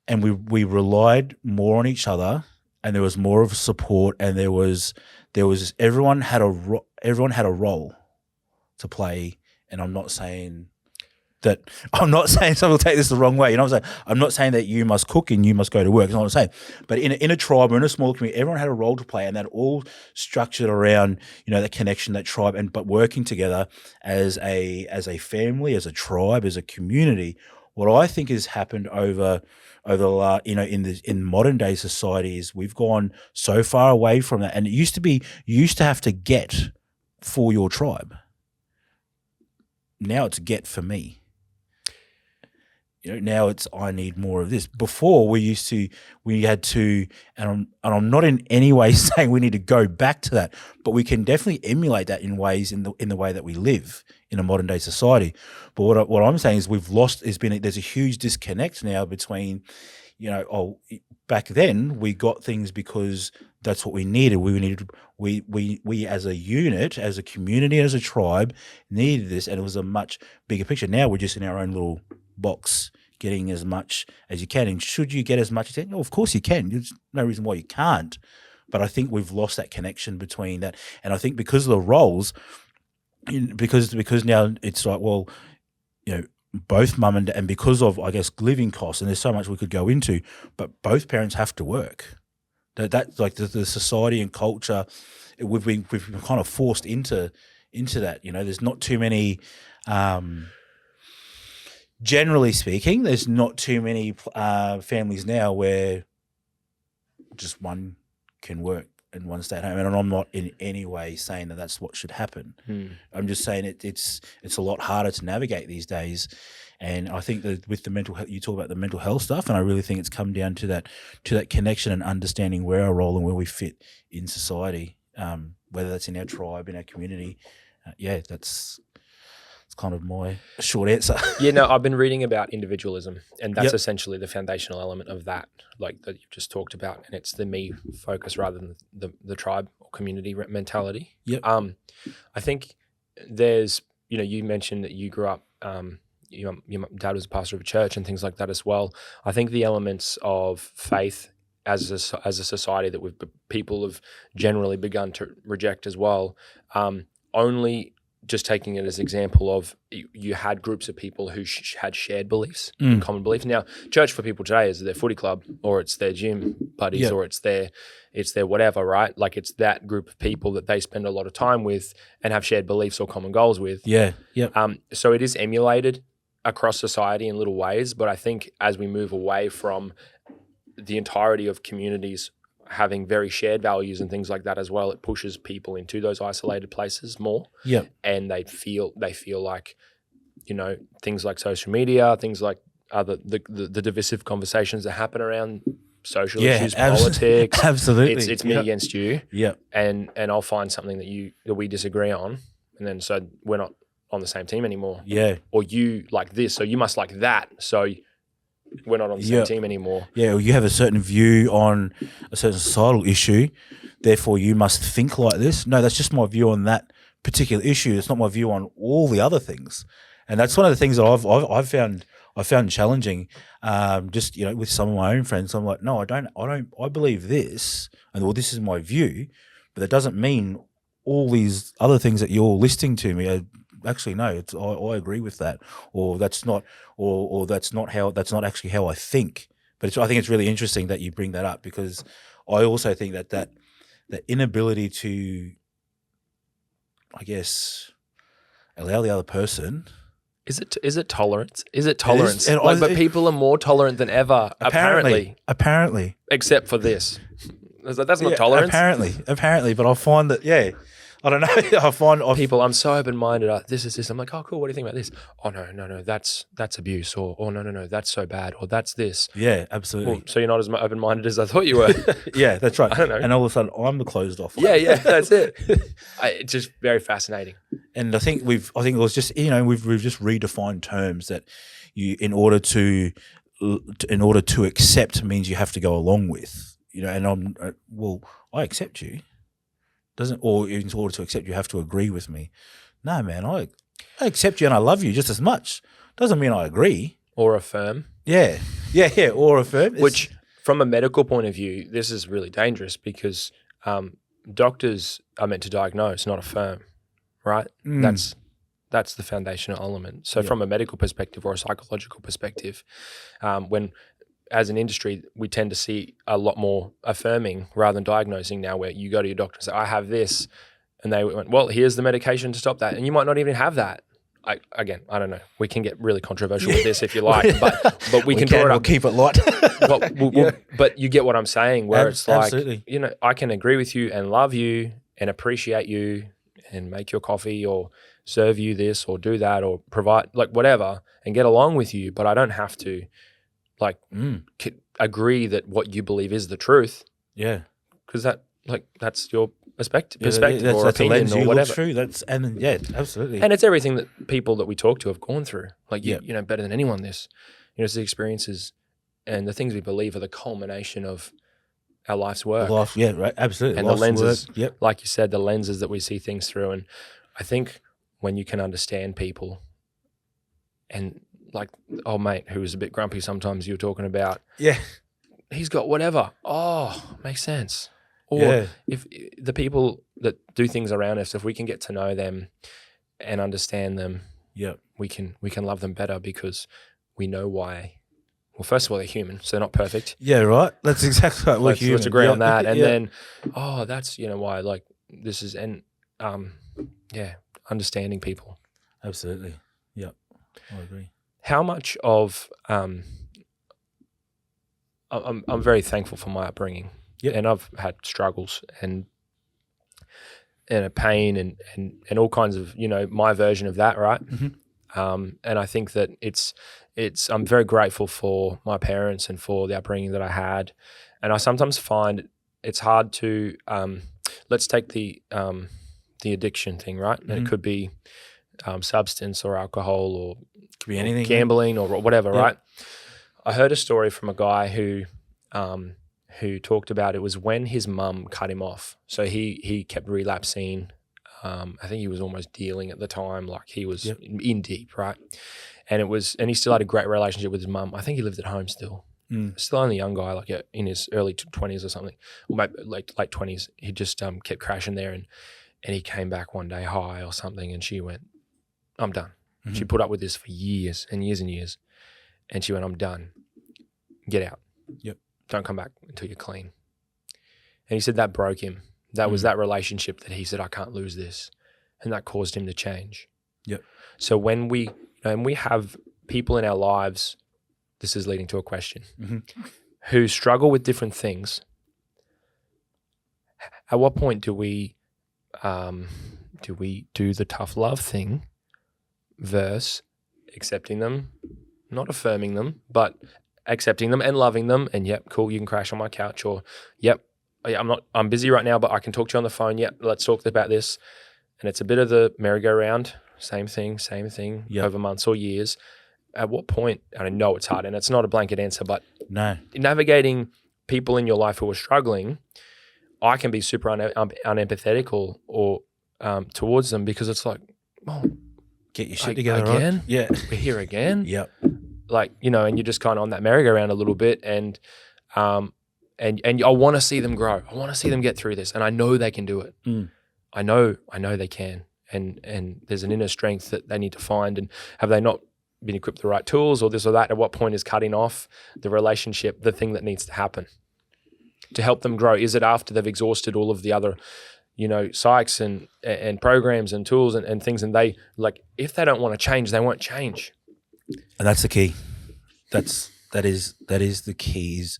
we relied more on each other, and there was more of support, and there was everyone had a role to play. And I'm not saying someone will take this the wrong way. I'm not saying that you must cook and you must go to work. That's not what I'm saying. But in a tribe or in a small community, everyone had a role to play, and that all structured around that connection, that tribe, but working together as a family, as a tribe, as a community. What I think has happened over the in modern day society is we've gone so far away from that. And it used to be you used to have to get for your tribe. Now it's get for me. Now it's I need more of this. Before we had to, and I'm not in any way saying we need to go back to that, but we can definitely emulate that in ways in the way that we live in a modern day society. But what I'm saying is there's a huge disconnect now between, back then we got things because that's what we needed. We as a unit, as a community, as a tribe needed this, and it was a much bigger picture. Now we're just in our own little box, getting as much as you can. And should you get as much as you can? Of course you can. There's no reason why you can't. But I think we've lost that connection between that. And I think because of the roles, because now it's like, well, both mum and because of, I guess, living costs, and there's so much we could go into, but both parents have to work. That's like the society and culture, we've been kind of forced into that. There's not too many. Generally speaking, there's not too many families now where just one can work and one stay at home. And I'm not in any way saying that that's what should happen. I'm just saying it's a lot harder to navigate these days. And I think that with the mental health, you talk about the mental health stuff, and I really think it's come down to that connection and understanding where our role and where we fit in society, whether that's in our tribe, in our community. That's kind of my short answer. I've been reading about individualism, and that's essentially the foundational element of that, like that you just talked about, and it's the me focus rather than the tribe or community mentality. I think there's, you mentioned that you grew up, your dad was a pastor of a church and things like that as well. I think the elements of faith as a society that people have generally begun to reject as well, only just taking it as an example of you had groups of people who had shared beliefs, common beliefs. Now, church for people today is their footy club, or it's their gym buddies, or it's their whatever, right? Like it's that group of people that they spend a lot of time with and have shared beliefs or common goals with. So it is emulated across society in little ways, but I think as we move away from the entirety of communities having very shared values and things like that as well, it pushes people into those isolated places more. Yep. And they feel like, you know, things like social media, things like the divisive conversations that happen around social issues, politics. Absolutely. It's me against you. Yeah. And I'll find something that we disagree on, and then so we're not on the same team anymore. Yeah. Or you like this, so you must like that. So we're not on the same team anymore. Yeah, or you have a certain view on a certain societal issue, therefore you must think like this. No, that's just my view on that particular issue. It's not my view on all the other things. And that's one of the things that I've found challenging. Just, you know, with some of my own friends, I'm like, no, I believe this, and well, this is my view, but that doesn't mean all these other things that you're listing to me are actually no. I agree with that, or that's not, or that's not actually how I think. But I think it's really interesting that you bring that up, because I also think that inability to, I guess, allow the other person. Is it tolerance? Is it tolerance? It is, but people are more tolerant than ever, apparently. Except for this. That's not tolerance. Apparently. But I find that, I don't know. I find people, I'm so open-minded. This is this. I'm like, oh, cool. What do you think about this? Oh, no. That's abuse. Or, oh, no. That's so bad. Or that's this. Yeah, absolutely. Well, so you're not as open-minded as I thought you were. Yeah, that's right. I don't know. And all of a sudden, I'm the closed off. Yeah, that's it. It's just very fascinating. And I think it was just, you know, we've just redefined terms that you, in order to accept means you have to go along with, you know. And I accept you. Or in order to accept, you have to agree with me. No, man, I accept you and I love you just as much. Doesn't mean I agree. Or affirm. Yeah, or affirm. Which, from a medical point of view, this is really dangerous, because doctors are meant to diagnose, not affirm, right? That's the foundational element. So from a medical perspective or a psychological perspective, when as an industry, we tend to see a lot more affirming rather than diagnosing now, where you go to your doctor and say, I have this. And they went, well, here's the medication to stop that. And you might not even have that. I don't know. We can get really controversial with this if you like, but we can draw it up. We'll keep it light. But you get what I'm saying, where it's like, absolutely. you know, I can agree with you and love you and appreciate you and make your coffee or serve you this or do that or provide, like, whatever, and get along with you. But I don't have to, like, agree that what you believe is the truth. Yeah. Because that's your perspective or opinion or whatever. True. Absolutely. And it's everything that people that we talk to have gone through. Like, you know, better than anyone this. You know, it's the experiences and the things we believe are the culmination of our life's work. Right. Absolutely. And the lenses, like you said, the lenses that we see things through. And I think when you can understand people, and like old mate who was a bit grumpy sometimes, you were talking about, he's got whatever. Oh, makes sense. Or if the people that do things around us, if we can get to know them and understand them, we can love them better, because we know why. Well, first of all, they're human, so they're not perfect. Yeah, right. That's exactly right. Let's agree on that. And then, that's, you know, why, like, this is, and understanding people. Absolutely. Yep. I agree. How much of I'm very thankful for my upbringing. And I've had struggles and a pain and all kinds of, you know, my version of that, right? Mm-hmm. And I think that I'm very grateful for my parents and for the upbringing that I had. And I sometimes find it's hard to, let's take the addiction thing, right? Mm-hmm. And it could be substance or alcohol or could be anything, gambling or whatever, right? I heard a story from a guy who talked about it was when his mum cut him off. So he kept relapsing. I think he was almost dealing at the time, like he was in deep, right? And he still had a great relationship with his mum. I think he lived at home still. Still only a young guy, like in his early 20s or something, or maybe late 20s. He just kept crashing there, and he came back one day high or something, and she went, I'm done. Mm-hmm. She put up with this for years and years and years. And she went, I'm done. Get out. Yep. Don't come back until you're clean. And he said that broke him. That was that relationship that he said, I can't lose this. And that caused him to change. Yep. So when we have people in our lives, this is leading to a question, who struggle with different things, At what point do we do the tough love thing versus accepting them, not affirming them, but accepting them and loving them? And yep, cool, you can crash on my couch, or yep, I'm busy right now, but I can talk to you on the phone. Yep, let's talk about this. And it's a bit of the merry-go-round, same thing over months or years. At what point, and I know it's hard and it's not a blanket answer, but No. navigating people in your life who are struggling, I can be super unempathetic or towards them, because it's like, oh, Get your shit together, again? right? Yeah. We're here again? Yep. Like, and you're just kind of on that merry-go-round a little bit, and I want to see them grow. I want to see them get through this, and I know they can do it. Mm. I know they can, and there's an inner strength that they need to find. And have they not been equipped with the right tools or this or that? At what point is cutting off the relationship the thing that needs to happen to help them grow? Is it after they've exhausted all of the other, psychs and programs and tools and things, and they, like, if they don't want to change, they won't change. And that's the key. That is the key. Is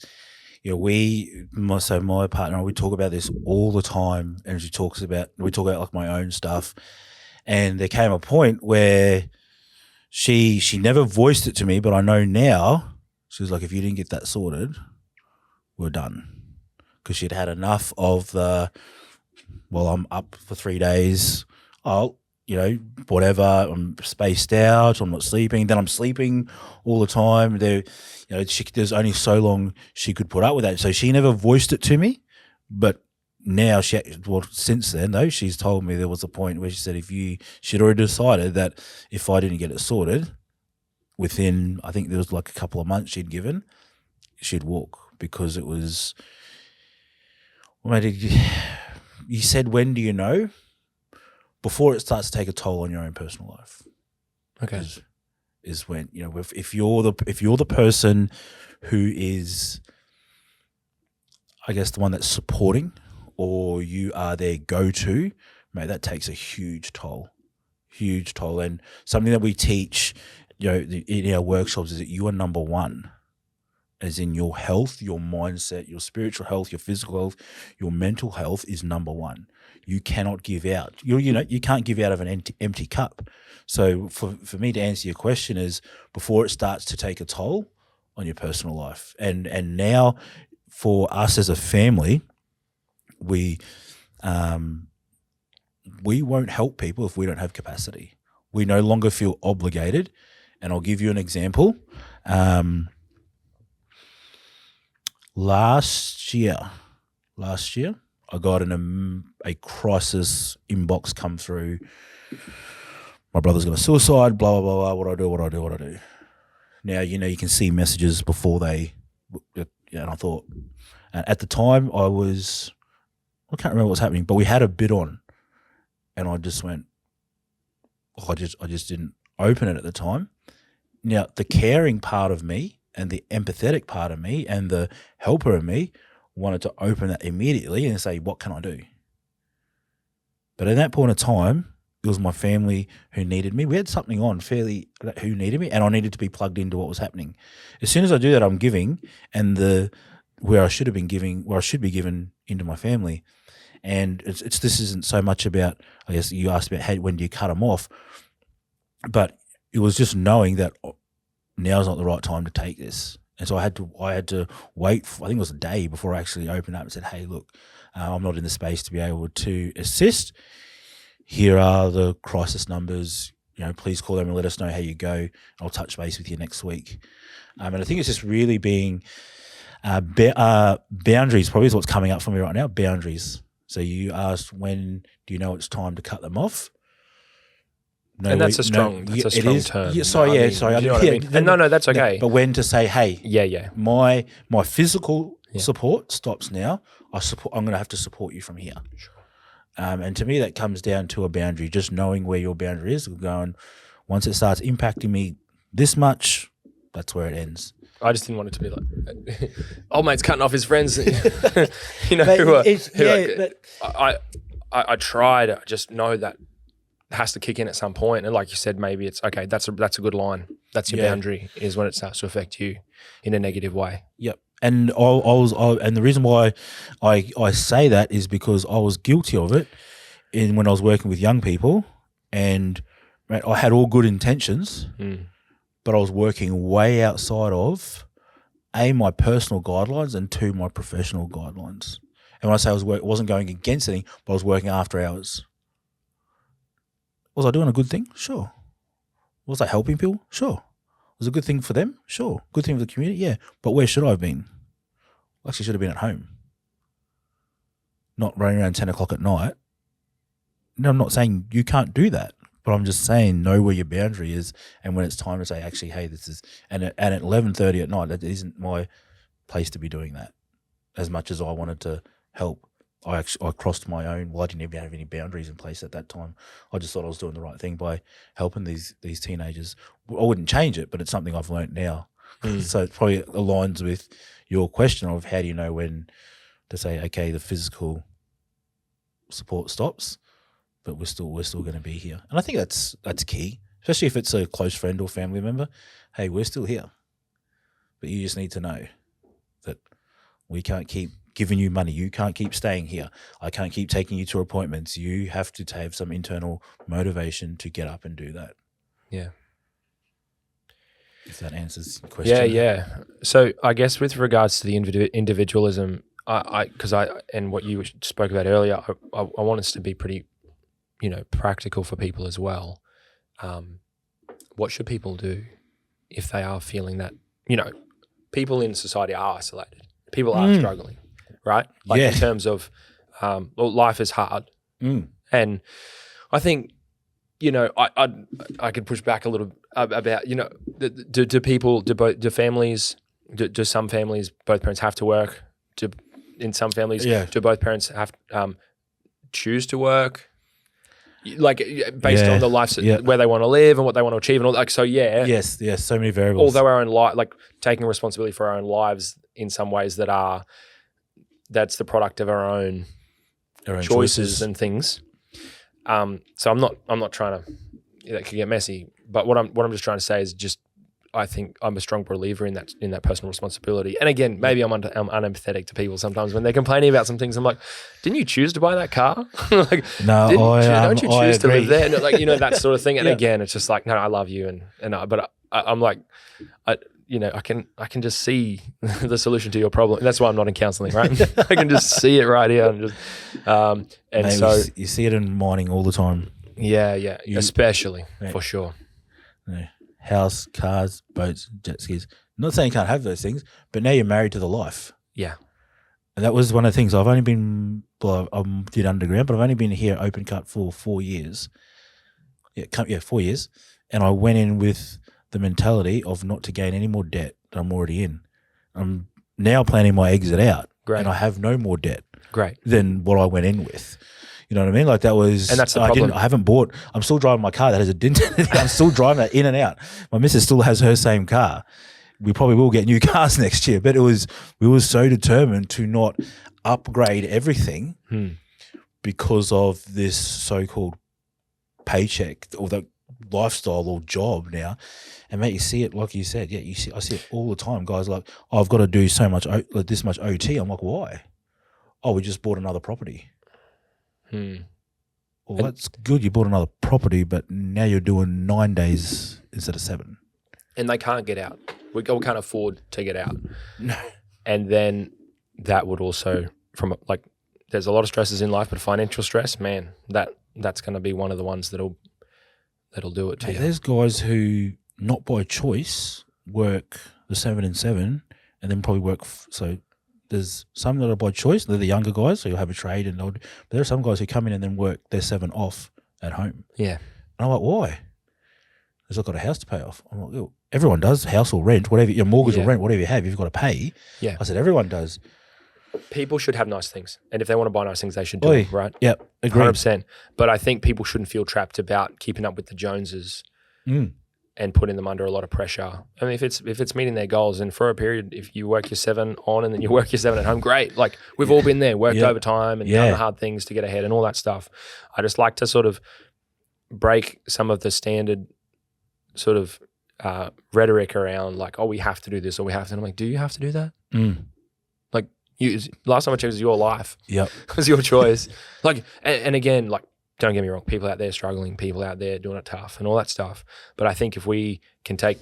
my partner, we talk about this all the time, and we talk about like my own stuff. And there came a point where she never voiced it to me, but I know now. She was like, if you didn't get that sorted, we're done. Because she'd had enough of the, well, I'm up for 3 days. Whatever, I'm spaced out, I'm not sleeping, then I'm sleeping all the time. There's only so long she could put up with that. So she never voiced it to me, but now since then though, she's told me there was a point where she said she'd already decided that if I didn't get it sorted within, I think there was like a couple of months she'd walk, because it was, you said, when do you know? Before it starts to take a toll on your own personal life. Okay. Is when, if you're the person who is, I guess, the one that's supporting, or you are their go-to, mate, that takes a huge toll. And something that we teach, in our workshops, is that you are number one, as in your health, your mindset, your spiritual health, your physical health, your mental health is number one. You cannot give out. You can't give out of an empty cup. So for me to answer your question is, before it starts to take a toll on your personal life, and now for us as a family, we won't help people if we don't have capacity. We no longer feel obligated. And I'll give you an example. Last year, I got a crisis inbox come through. My brother's got a suicide, blah, blah, blah, what do I do? Now, you can see messages before and I thought, at the time I can't remember what was happening, but we had a bid on, and I just went, I just didn't open it at the time. Now, the caring part of me and the empathetic part of me and the helper of me wanted to open that immediately and say, what can I do? But at that point of time, it was my family who needed me. We had something on who needed me, and I needed to be plugged into what was happening. As soon as I do that, I'm giving, and where I should be given into my family. And this isn't so much about, I guess you asked about, hey, when do you cut them off? But it was just knowing that now's not the right time to take this. And so I had to wait for, I think it was a day before I actually opened up and said, hey, look, I'm not in the space to be able to assist. Here are the crisis numbers. Please call them and let us know how you go. I'll touch base with you next week. And I think it's just really being boundaries probably is what's coming up for me right now, boundaries. So you asked, when do you know it's time to cut them off? No, and that's a strong term. Yeah, sorry. You know what I mean? And no, that's okay. But when to say, hey, yeah, my physical support stops now. I'm going to have to support you from here. Sure. And to me, that comes down to a boundary, just knowing where your boundary is. Going, once it starts impacting me this much, that's where it ends. I just didn't want it to be like, old mate's cutting off his friends. I tried. I just know that has to kick in at some point. And like you said, maybe it's okay. That's a good line. That's your boundary, is when it starts to affect you in a negative way. Yep. And and the reason why I say that is because I was guilty of it when I was working with young people, and I had all good intentions, but I was working way outside of my personal guidelines, and my professional guidelines. And when I say I wasn't going against anything, but I was working after hours. Was I doing a good thing? Sure. Was I helping people? Sure. Was it a good thing for them? Sure. Good thing for the community? Yeah. But where should I have been? I actually should have been at home. Not running around 10 o'clock at night. No, I'm not saying you can't do that, but I'm just saying know where your boundary is, and when it's time to say, actually, hey, this is, and at 11:30 at night, that isn't my place to be doing that. As much as I wanted to help, I crossed my own. Well, I didn't even have any boundaries in place at that time. I just thought I was doing the right thing by helping these teenagers. I wouldn't change it, but it's something I've learned now. So it probably aligns with your question of how do you know when to say, okay, the physical support stops, but we're still going to be here. And I think that's key, especially if it's a close friend or family member. Hey, we're still here, but you just need to know that we can't keep giving you money. You can't keep staying here. I can't keep taking you to appointments. You have to have some internal motivation to get up and do that. Yeah. If that answers the question. Yeah. So I guess with regards to the individualism, and what you spoke about earlier, I want us to be pretty, practical for people as well. What should people do if they are feeling that, people in society are isolated. People are struggling, right? Like in terms of, life is hard. And I think, I could push back a little about, do families, do some families, both parents have to work? In some families, do both parents have choose to work? Like based on the life where they want to live and what they want to achieve and all that. So yes, so many variables. Although our own life, like taking responsibility for our own lives in some ways that's the product of our own choices and things. So I'm not trying to, that could get messy, but what I'm just trying to say is just, I think I'm a strong believer in that personal responsibility. And again, maybe I'm unempathetic to people sometimes when they're complaining about some things. I'm like, didn't you choose to buy that car? Like, no, don't you choose to live there? No, like, that sort of thing. And again, it's just like, no, I love you, but I'm like, I can just see the solution to your problem. That's why I'm not in counselling, right? I can just see it right here, and just and mate, so you see it in mining all the time. Yeah, especially for sure. Yeah. House, cars, boats, jet skis. Not saying you can't have those things, but now you're married to the life. Yeah. And that was one of the things. I've only been, I did underground, but I've only been here open cut for 4 years. 4 years. And I went in with the mentality of not to gain any more debt that I'm already in. I'm now planning my exit out. Great. And I have no more debt. Great. Than what I went in with. You know what I mean? Like that was, and that's the problem. I haven't bought. I'm still driving my car that has a dent in it. I'm still driving that in and out. My missus still has her same car. We probably will get new cars next year, but we were so determined to not upgrade everything because of this so-called paycheck or the lifestyle or job now. And mate, you see it like you said. Yeah, I see it all the time. Guys like, oh, I've got to do so much, like this much OT. I'm like, why? Oh, we just bought another property. Well, that's good. You bought another property, but now you're doing 9 days instead of 7. And they can't get out. We can't afford to get out. No. And then that would also, there's a lot of stresses in life, but financial stress, man, that's going to be one of the ones that'll do it to you. There's guys who, not by choice, work the 7 and 7, and then probably work. So there's some that are by choice. They're the younger guys, so you'll have a trade, but there are some guys who come in and then work their 7 off at home. Yeah. And I'm like, why? Because I've got a house to pay off. I'm like, oh, everyone does, house or rent, whatever, your mortgage or rent, whatever you have, you've got to pay. Yeah. I said, everyone does. People should have nice things. And if they want to buy nice things, they should do it, right? Yep, agreed. 100%. But I think people shouldn't feel trapped about keeping up with the Joneses and putting them under a lot of pressure. I mean, if it's meeting their goals, and for a period, if you work your 7 on and then you work your 7 at home, great. Like we've all been there, worked overtime and done the hard things to get ahead and all that stuff. I just like to sort of break some of the standard sort of rhetoric around like, oh, we have to do this or we have to. And I'm like, do you have to do that? Last time I checked, it was your life. Yep. It was your choice. Like, and again, like, don't get me wrong, people out there struggling, people out there doing it tough and all that stuff. But I think if we can take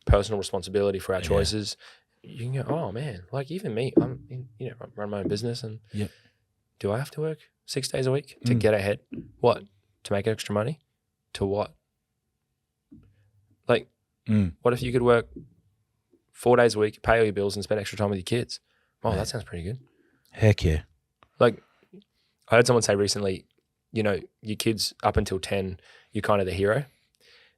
personal responsibility for our choices, you can go, oh man, like even me, I run my own business, and do I have to work 6 days a week to get ahead? What? To make extra money? To what? Like, what if you could work 4 days a week, pay all your bills, and spend extra time with your kids? Oh, that sounds pretty good. Heck yeah. Like, I heard someone say recently, your kids up until 10, you're kind of the hero. And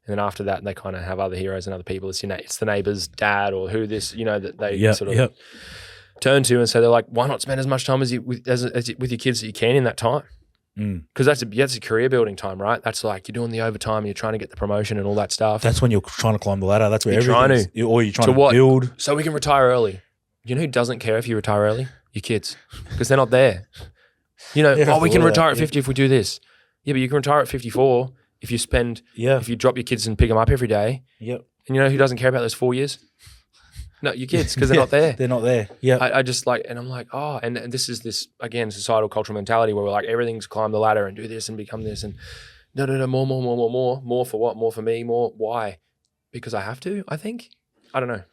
then after that, they kind of have other heroes and other people. It's it's the neighbor's dad or who this, that they sort of turn to. And so they're like, why not spend as much time with your kids that you can in that time? Because that's a career building time, right? That's like you're doing the overtime, you're trying to get the promotion and all that stuff. That's when you're trying to climb the ladder. That's where you're trying to build. So we can retire early. You know who doesn't care if you retire early? Your kids, because they're not there. We can retire at 50 if we do this. Yeah, but you can retire at 54 if you if you drop your kids and pick them up every day. Yep. And you know who doesn't care about those 4 years? No, your kids, because they're not there. They're not there. Yeah. I just like, and I'm like, oh, and this is this, again, societal cultural mentality where we're like, everything's climb the ladder and do this and become this. And no, more for what? More for me, more. Why? Because I have to, I think. I don't know.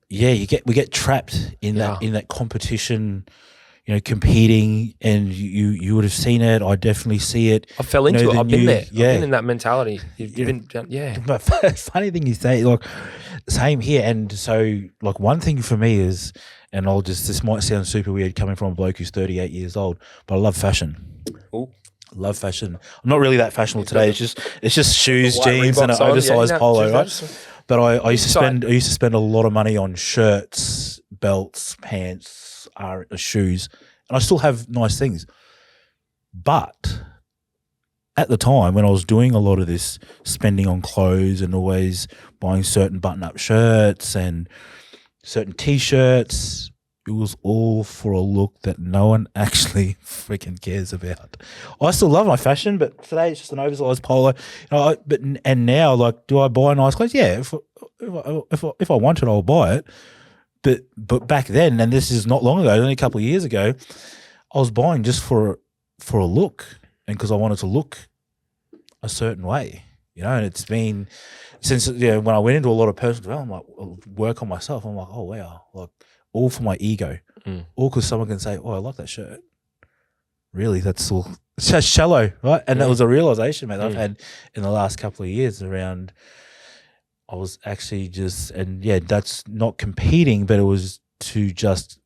We get trapped in that competition, competing, and you would have seen it. I definitely see it. I fell into it. I've been there. Yeah. I've been in that mentality. But funny thing you say, like, same here. And so, like, one thing for me is, and this might sound super weird coming from a bloke who's 38 years old, but I love fashion. Ooh. Love fashion. I'm not really that fashionable today. It's just shoes, jeans, and an oversized polo, right? But I used to spend a lot of money on shirts, belts, pants, shoes, and I still have nice things. But at the time when I was doing a lot of this spending on clothes and always buying certain button-up shirts and certain T-shirts, it was all for a look that no one actually freaking cares about. I still love my fashion, but today it's just an oversized polo. And now, like, do I buy nice clothes? Yeah, if I want it, I'll buy it. But back then, and this is not long ago, only a couple of years ago, I was buying just for a look, and because I wanted to look a certain way, And it's been since when I went into a lot of personal development, work on myself. I'm like, oh wow, like. All for my ego, all because someone can say, "Oh, I like that shirt." Really, that's all. It's just shallow, right? And that was a realization, man, I've had in the last couple of years around. I was actually that's not competing, but it was to just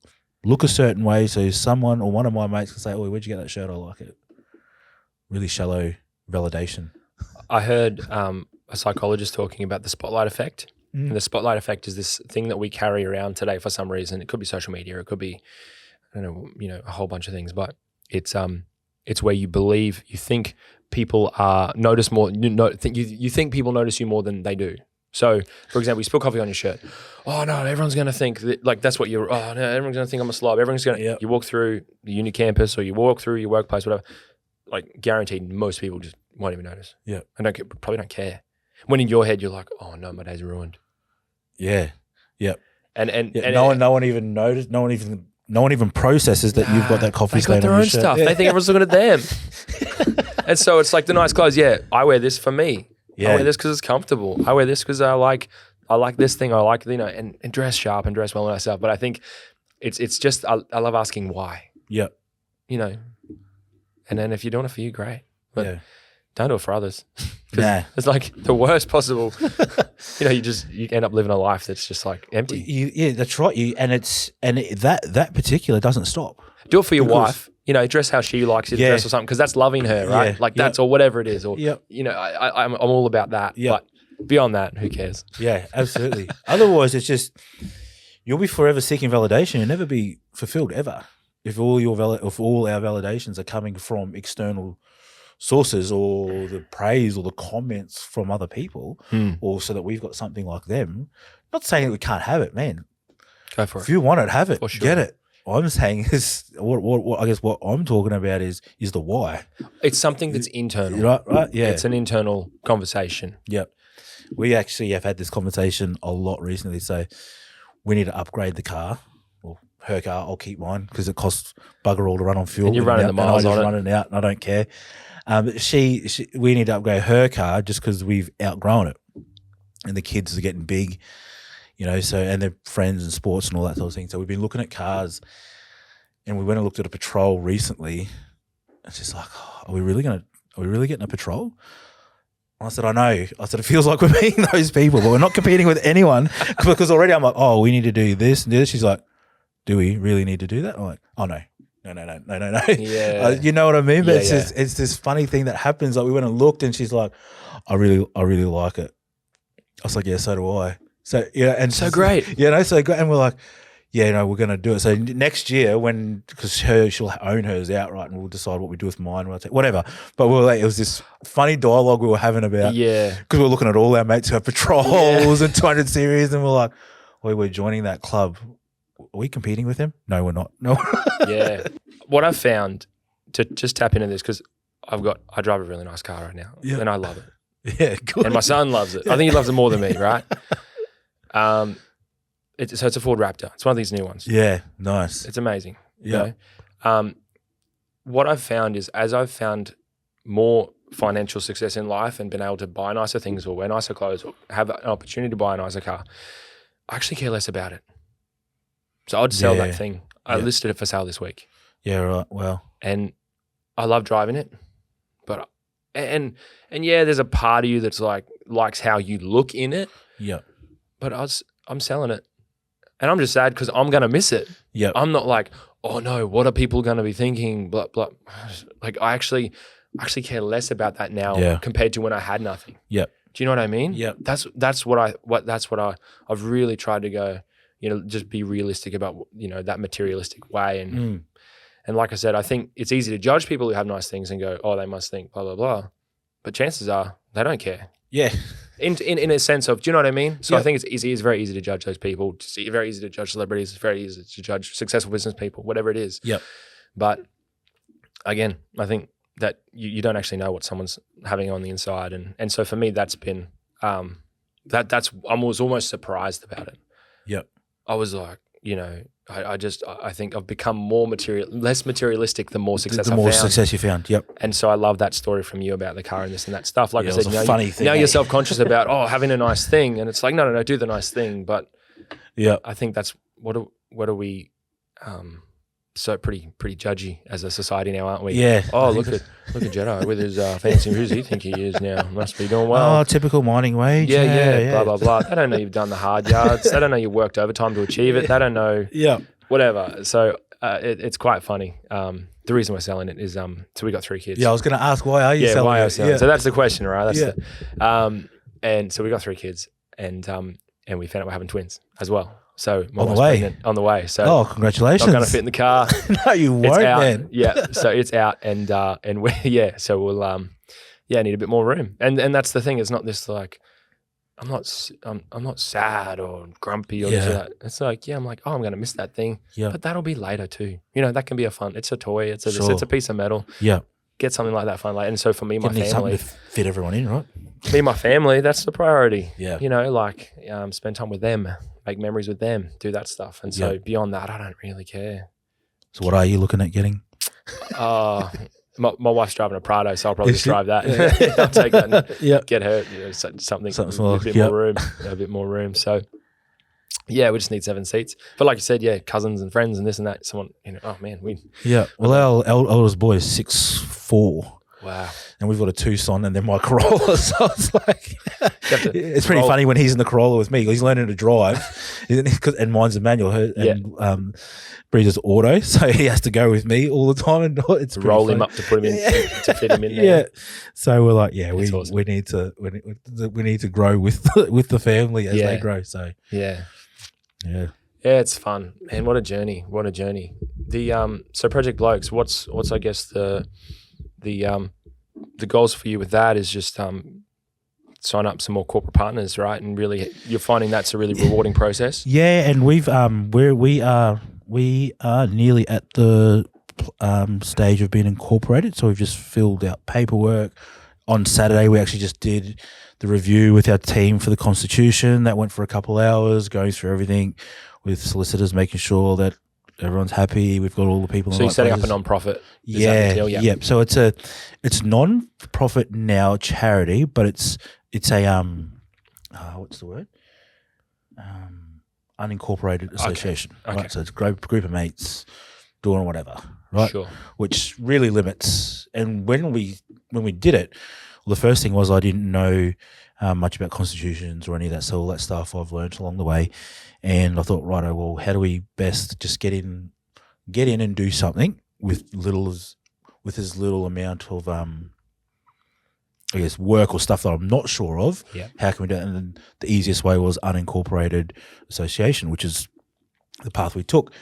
look a certain way, so someone or one of my mates can say, "Oh, where'd you get that shirt? I like it." Really shallow validation. I heard a psychologist talking about the spotlight effect. And the spotlight effect is this thing that we carry around today for some reason. It could be social media, it could be, I don't know, a whole bunch of things. But it's where you think people are notice more. You think people notice you more than they do. So, for example, you spill coffee on your shirt. Oh no, everyone's gonna think that, like, that's what you're. Oh no, everyone's gonna think I'm a slob. Everyone's gonna. Yep. You walk through the uni campus or you walk through your workplace, whatever. Like, guaranteed, most people just won't even notice. Yeah, and probably don't care. When in your head you're like, oh no, my day's ruined. Yeah. Yep. And no one even noticed. No one even processes that you've got that coffee stain on your shirt. They got their own stuff. Yeah. They think everyone's looking at them. And so it's like the nice clothes. Yeah, I wear this for me. Yeah. I wear this because it's comfortable. I wear this because I like this thing. I like, and dress sharp and dress well and myself. But I think it's just I love asking why. Yep. And then if you're doing it for you, great. But don't do it for others. Nah. It's like the worst possible. You end up living a life that's just like empty. Yeah, that's right. That particular doesn't stop. Do it for your wife. Dress how she likes you to dress or something, because that's loving her, right? Yeah, that's or whatever it is. Or I'm all about that. Yeah. But beyond that, who cares? Yeah, absolutely. Otherwise, it's just you'll be forever seeking validation. You'll never be fulfilled ever if all our validations are coming from external sources, or the praise or the comments from other people, or so that we've got something like them. Not saying that we can't have it, man. Go for it. If you want it, have it. For sure. Get it. I'm saying is what I guess what I'm talking about is the why. It's something that's internal. Right? Yeah. It's an internal conversation. Yep. We actually have had this conversation a lot recently. So we need to upgrade the car. Well, her car, I'll keep mine because it costs bugger all to run on fuel. And you're running the miles and I just on it. run it out and I don't care. We need to upgrade her car just because we've outgrown it. And the kids are getting big, you know, so, and they're friends and sports and all that sort of thing. So we've been looking at cars and we went and looked at a Patrol recently. It's just like, oh, are we really getting a Patrol? I said, I know. I said, it feels like we're being those people, but we're not competing with anyone because already I'm like, oh, we need to do this and this. She's like, do we really need to do that? I'm like, oh, no. No. Yeah. You know what I mean? But Yeah, just it's this funny thing that happens. Like we went and looked and she's like, I really like it. I was like, yeah, so do I. So, yeah. And So great. You know, so great. And we're like, yeah, no, we're going to do it. So next year because she'll own hers outright and we'll decide what we do with mine. Whatever. But it was this funny dialogue we were having about. Yeah. Because we were looking at all our mates who have Patrols and 200 series and we're like, we're joining that club. Are we competing with them? No, we're not. No. Yeah. What I've found, to just tap into this, because I drive a really nice car right now and I love it. Yeah, good. And my son loves it. I think he loves it more than me, right? So it's a Ford Raptor. It's one of these new ones. Yeah, nice. It's amazing. Yeah. You know? What I've found is as I've found more financial success in life and been able to buy nicer things or wear nicer clothes or have an opportunity to buy a nicer car, I actually care less about it. So I'd sell that thing. I listed it for sale this week. Yeah, right. Well. And I love driving it. But and there's a part of you that's likes how you look in it. Yeah. But I'm selling it. And I'm just sad because I'm gonna miss it. Yeah. I'm not like, oh no, what are people gonna be thinking? Blah blah. Like I actually care less about that now compared to when I had nothing. Yeah. Do you know what I mean? Yeah. That's what I've really tried to go, you know, just be realistic about, you know, that materialistic way. And like I said, I think it's easy to judge people who have nice things and go, oh, they must think blah, blah, blah. But chances are they don't care. Yeah. In a sense of, do you know what I mean? So I think it's easy. It's very easy to judge those people. It's very easy to judge celebrities. It's very easy to judge successful business people, whatever it is. Yep. But again, I think that you don't actually know what someone's having on the inside. And so for me, that's been, I was almost surprised about it. Yep. I was like, you know, I think I've become less materialistic the more success the more success you found. Yep. And so I love that story from you about the car and this and that stuff. Like I said, funny thing. Now you're self-conscious about having a nice thing, and it's like no, do the nice thing. But I think that's what are we so pretty judgy as a society now, aren't we? Yeah. Oh, look at Jadiel with his fancy. Who's he think he is now? Must be doing well. Oh, typical mining wage. Yeah. Blah blah blah. They don't know you've done the hard yards. They don't know you worked overtime to achieve it. They don't know. Yeah. Whatever. So it's quite funny. The reason we're selling it is so we got 3 kids. Yeah, I was going to ask why are you selling why it? are selling it? So that's the question, right? That's yeah. And so we got 3 kids, and we found out we're having twins as well. So my on the wife's way. pregnant, on the way. So congratulations! I'm going to fit in the car. No, you won't, man. Yeah, so it's out, and we so we'll need a bit more room, and that's the thing. It's not this like I'm not sad or grumpy or this or that. It's like I'm like I'm going to miss that thing, but that'll be later too. You know, that can be a fun. It's a toy. It's a piece of metal. Yeah, get something like that fun later. And so for me, my family, to fit everyone in, right? Me, my family, that's the priority. Yeah, you know, like spend time with them. Make memories with them, do that stuff. And so beyond that, I don't really care. So what are you looking at getting? My wife's driving a Prado, so I'll probably just drive that. Yeah. I'll take that and get her something with a bit more room. So we just need 7 seats. But like you said, cousins and friends and this and that. Someone, you know, oh man, well, our eldest boy is 6'4". Wow. And we've got a Tucson and then my Corolla. So it's like, it's pretty funny when he's in the Corolla with me. He's learning to drive and mine's a manual. And Breeze's auto. So he has to go with me all the time. And it's roll funny. him up to put him in, to fit him in there. Yeah. So we're like, awesome. we need to grow with the family as they grow. So yeah, it's fun. Man, what a journey. The so Project Blokes, what's I guess the goals for you with that is just sign up some more corporate partners, right? And really, you're finding that's a really rewarding process. Yeah, and we are nearly at the stage of being incorporated. So we've just filled out paperwork. On Saturday, we actually just did the review with our team for the Constitution. That went for a couple hours, going through everything with solicitors, making sure that Everyone's happy. We've got all the people. So in the you're right setting up a places. non-profit. Is that Yeah, the deal? Yeah. yep. So it's non-profit now charity, but it's a what's the word? Unincorporated association, Okay. right? So it's a group of mates doing whatever, right? Sure. Which really limits. And when we did it, well, the first thing was I didn't know much about constitutions or any of that. So all that stuff I've learned along the way, and I thought, righto, well, how do we best just get in and do something with as little amount of I guess work or stuff that I'm not sure of. Yeah. How can we do it? And then the easiest way was unincorporated association, which is the path we took.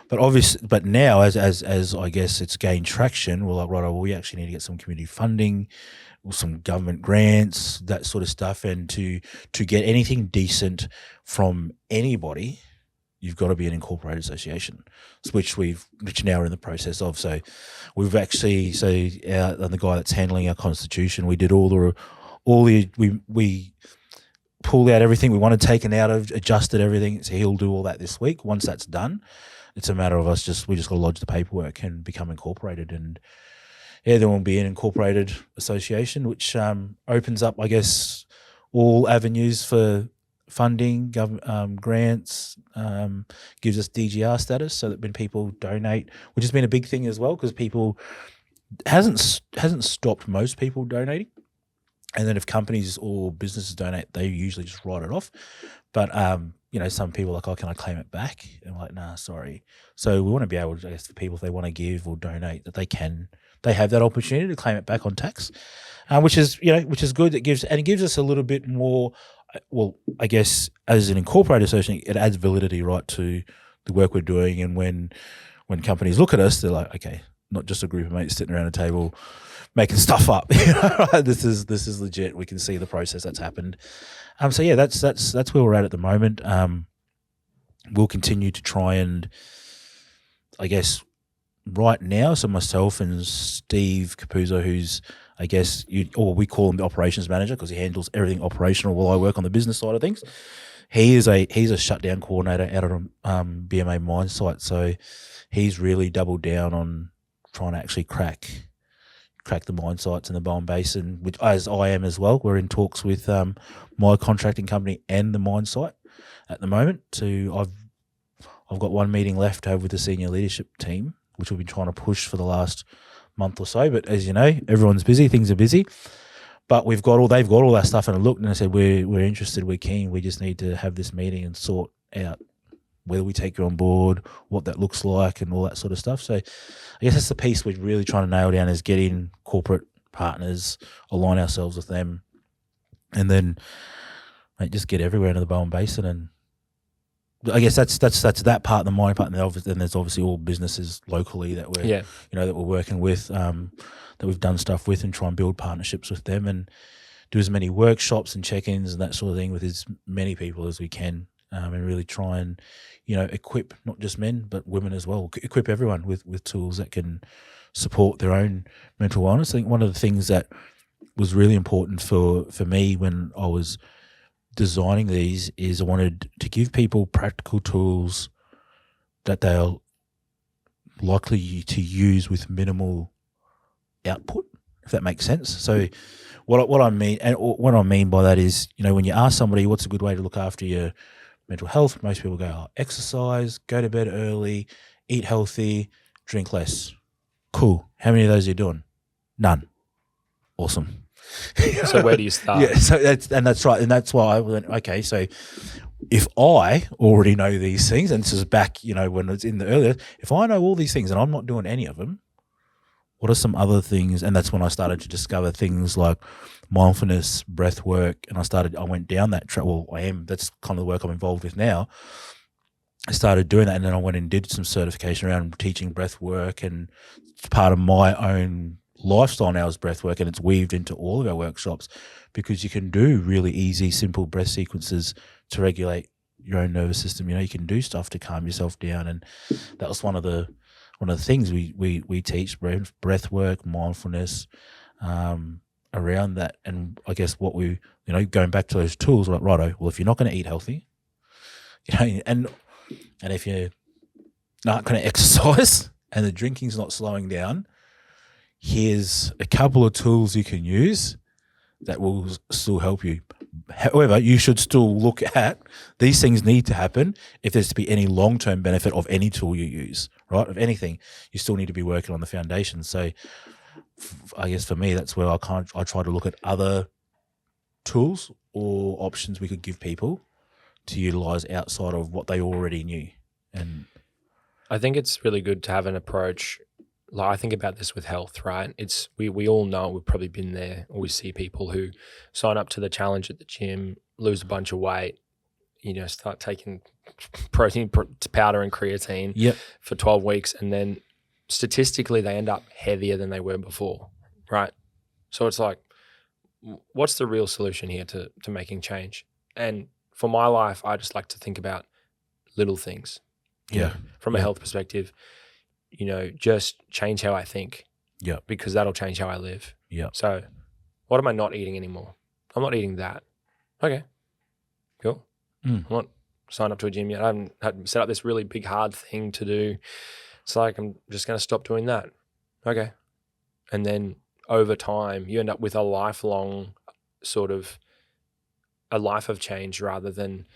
But now as I guess it's gained traction, we're like, right, well, we actually need to get some community funding, some government grants, that sort of stuff, and to get anything decent from anybody, you've got to be an incorporated association, which now are in the process of. So we've actually, and the guy that's handling our constitution, we did we pulled out everything we wanted taken out of, adjusted everything. So he'll do all that this week. Once that's done, it's a matter of we just got to lodge the paperwork and become incorporated. And yeah, there will be an incorporated association, which opens up, I guess, all avenues for funding, grants, gives us DGR status so that when people donate, which has been a big thing as well, because people hasn't stopped most people donating. And then if companies or businesses donate, they usually just write it off. But some people are like, oh, can I claim it back? And I'm like, nah, sorry. So we want to be able to, I guess, for people, if they want to give or donate, that they have that opportunity to claim it back on tax, which is good. It gives us a little bit more. Well, I guess as an incorporated association, it adds validity, right, to the work we're doing. And when companies look at us, they're like, okay, not just a group of mates sitting around a table making stuff up. This is legit. We can see the process that's happened. So yeah, that's where we're at the moment. We'll continue to try and, I guess, right now. So myself and Steve Capuzzo, who's, I guess, we call him the operations manager because he handles everything operational while I work on the business side of things. He's a shutdown coordinator out of BMA mine site, so he's really doubled down on trying to actually crack the mine sites in the Bowen Basin, which as I am as well. We're in talks with my contracting company and the mine site at the moment. I've got one meeting left to have with the senior leadership team, which we've been trying to push for the last month or so. But as you know, everyone's busy, things are busy. But they've got all that stuff, and I looked and I said, we're interested, we're keen. We just need to have this meeting and sort out whether we take you on board, what that looks like, and all that sort of stuff. So I guess that's the piece we're really trying to nail down, is getting corporate partners, align ourselves with them, and then just get everywhere into the Bowen Basin. And I guess that's that part, the mining part, and then there's obviously all businesses locally that we're that we're working with, that we've done stuff with, and try and build partnerships with them and do as many workshops and check-ins and that sort of thing with as many people as we can, and really try and equip not just men but women as well, equip everyone with tools that can support their own mental wellness. I think one of the things that was really important for me when I was designing these is I wanted to give people practical tools that they're likely to use with minimal output, if that makes sense. So what I mean by that is, when you ask somebody what's a good way to look after your mental health, most people go, exercise, go to bed early, eat healthy, drink less. Cool. How many of those are you doing? None. Awesome. So where do you start? Yeah, so that's right, and that's why I went, okay, so if I already know these things, and this is back, when it's in the earlier, if I know all these things and I'm not doing any of them, what are some other things? And that's when I started to discover things like mindfulness, breath work, and I went down that track. Well, that's kind of the work I'm involved with now. I started doing that, and then I went and did some certification around teaching breath work, and it's part of my own lifestyle now is breath work, and it's weaved into all of our workshops because you can do really easy, simple breath sequences to regulate your own nervous system. You can do stuff to calm yourself down, and that was one of the things we teach: breath work, mindfulness, around that. And I guess what we going back to those tools, like righto, well, if you're not going to eat healthy, and if you not going to exercise and the drinking's not slowing down, here's a couple of tools you can use that will still help you. However, you should still look at these things need to happen if there's to be any long-term benefit of any tool you use, right? Of anything, you still need to be working on the foundation. So I guess for me, that's where I try to look at other tools or options we could give people to utilize outside of what they already knew. And I think it's really good to have an approach. Like I think about this with health, right? It's we all know, we've probably been there, or we see people who sign up to the challenge at the gym, lose a bunch of weight, start taking protein powder and creatine for 12 weeks, and then statistically they end up heavier than they were before, right? So it's like, what's the real solution here to making change? And for my life, I just like to think about little things. From a health perspective, just change how I think. Yeah. Because that'll change how I live. Yeah. So what am I not eating anymore? I'm not eating that. Okay. Cool. I'm not signed up to a gym yet. I haven't had set up this really big hard thing to do. It's like I'm just going to stop doing that. Okay. And then over time, you end up with a lifelong a life of change rather than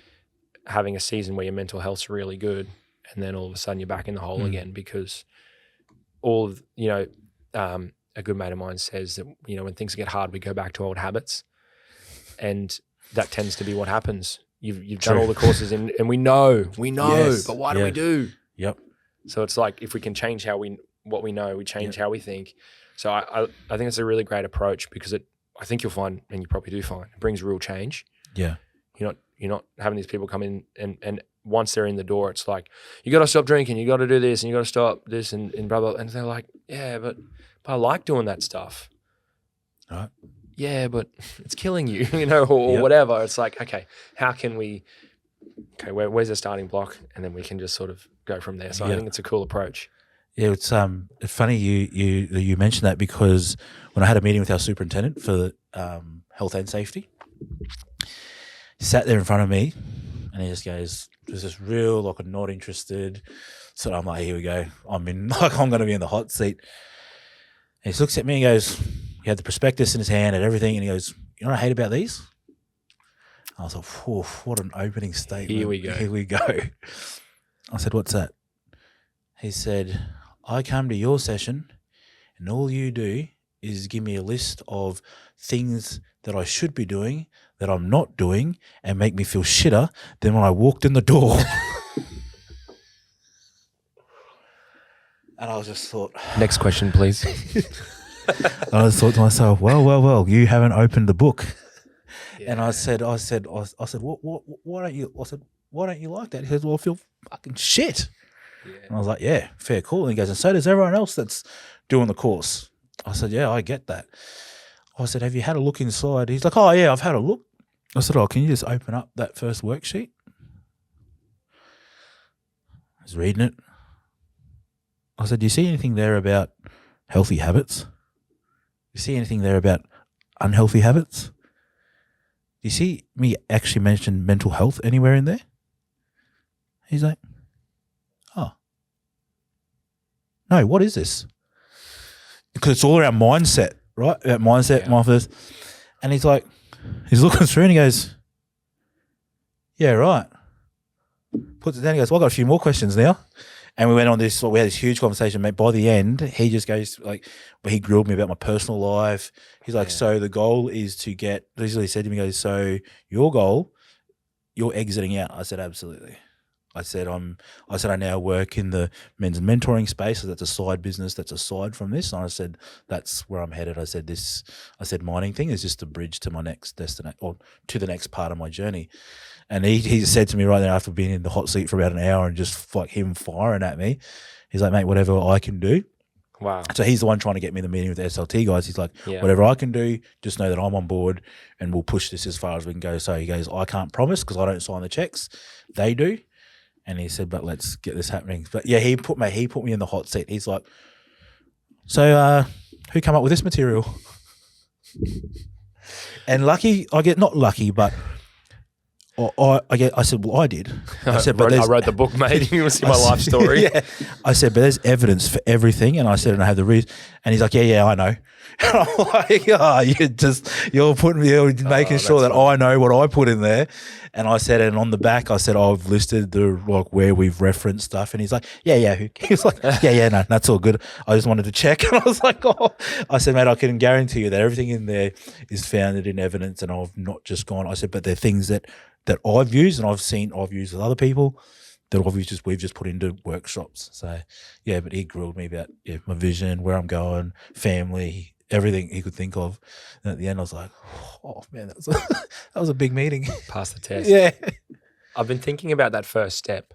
having a season where your mental health's really good and then all of a sudden you're back in the hole again because a good mate of mine says that, when things get hard, we go back to old habits, and that tends to be what happens. You've done all the courses and we know, yes. But why do we do? Yep. So it's like, if we can change what we know, we change how we think. So I think it's a really great approach because I think you'll find, and you probably do find, it brings real change. Yeah. You're not having these people come in and once they're in the door, it's like, you got to stop drinking, you got to do this, and you got to stop this, and blah, blah. And they're like, yeah, but I like doing that stuff. All right. Yeah, but it's killing you, or whatever. It's like, okay, how can we, where's the starting block? And then we can just sort of go from there. So I think it's a cool approach. Yeah, it's funny you mentioned that because when I had a meeting with our superintendent for health and safety, he sat there in front of me and he just goes, there's this real, like, I'm not interested. So I'm like, here we go. I'm going to be in the hot seat. And he looks at me and goes, he had the prospectus in his hand and everything. And he goes, you know what I hate about these? I was like, whew, what an opening statement. Here we go. I said, what's that? He said, I come to your session and all you do is give me a list of things that I should be doing that I'm not doing and make me feel shitter than when I walked in the door. And I was just thought... Next question, please. I just thought to myself, well, you haven't opened the book. Yeah. And I said, why don't you? I said, why don't you like that? He says, well, I feel fucking shit. Yeah. And I was like, yeah, fair, cool. And he goes, and so does everyone else that's doing the course. I said, yeah, I get that. I said, have you had a look inside? He's like, oh yeah, I've had a look. I said, oh, can you just open up that first worksheet? I was reading it. I said, do you see anything there about healthy habits? Do you see anything there about unhealthy habits? Do you see me actually mention mental health anywhere in there? He's like, oh. No, what is this? Because it's all around mindset, right? About mindset, mindfulness. And he's like, he's looking through and he goes, yeah, right. Puts it down and goes, well, I've got a few more questions now. And we went on this, we had this huge conversation, mate. By the end, he just goes like, well, he grilled me about my personal life. He's like, so the goal is to get, he said to me, he goes, so your goal, you're exiting out. I said, absolutely. I said, I now work in the men's mentoring space. So that's a side business that's aside from this. And I said, that's where I'm headed. I said, mining thing is just a bridge to my next destination or to the next part of my journey. And he said to me right there after being in the hot seat for about an hour and just like him firing at me, he's like, mate, whatever I can do. Wow. So he's the one trying to get me in the meeting with the SLT guys. He's like, whatever I can do, just know that I'm on board and we'll push this as far as we can go. So he goes, I can't promise because I don't sign the checks. They do. And he said, but let's get this happening. But yeah, he put me in the hot seat. He's like, so who came up with this material? And lucky, not lucky, but I said, well, I did. I said, I wrote the book, mate. You want to see my life story? Yeah. I said, but there's evidence for everything. And I said, and I have the reason. And he's like, yeah, I know. And I'm like, you're making sure that I know what I put in there. And I said, and on the back, I said, I've listed where we've referenced stuff. And he's like, yeah. He was like, yeah, no, that's all good. I just wanted to check. And I was like, I said, mate, I can guarantee you that everything in there is founded in evidence. And I've not just gone. I said, but they're things that I've used and I've used with other people that we've just put into workshops. So yeah, but he grilled me about my vision, where I'm going, family, everything he could think of. And at the end I was like, oh man, that was a big meeting. Pass the test. Yeah. I've been thinking about that first step.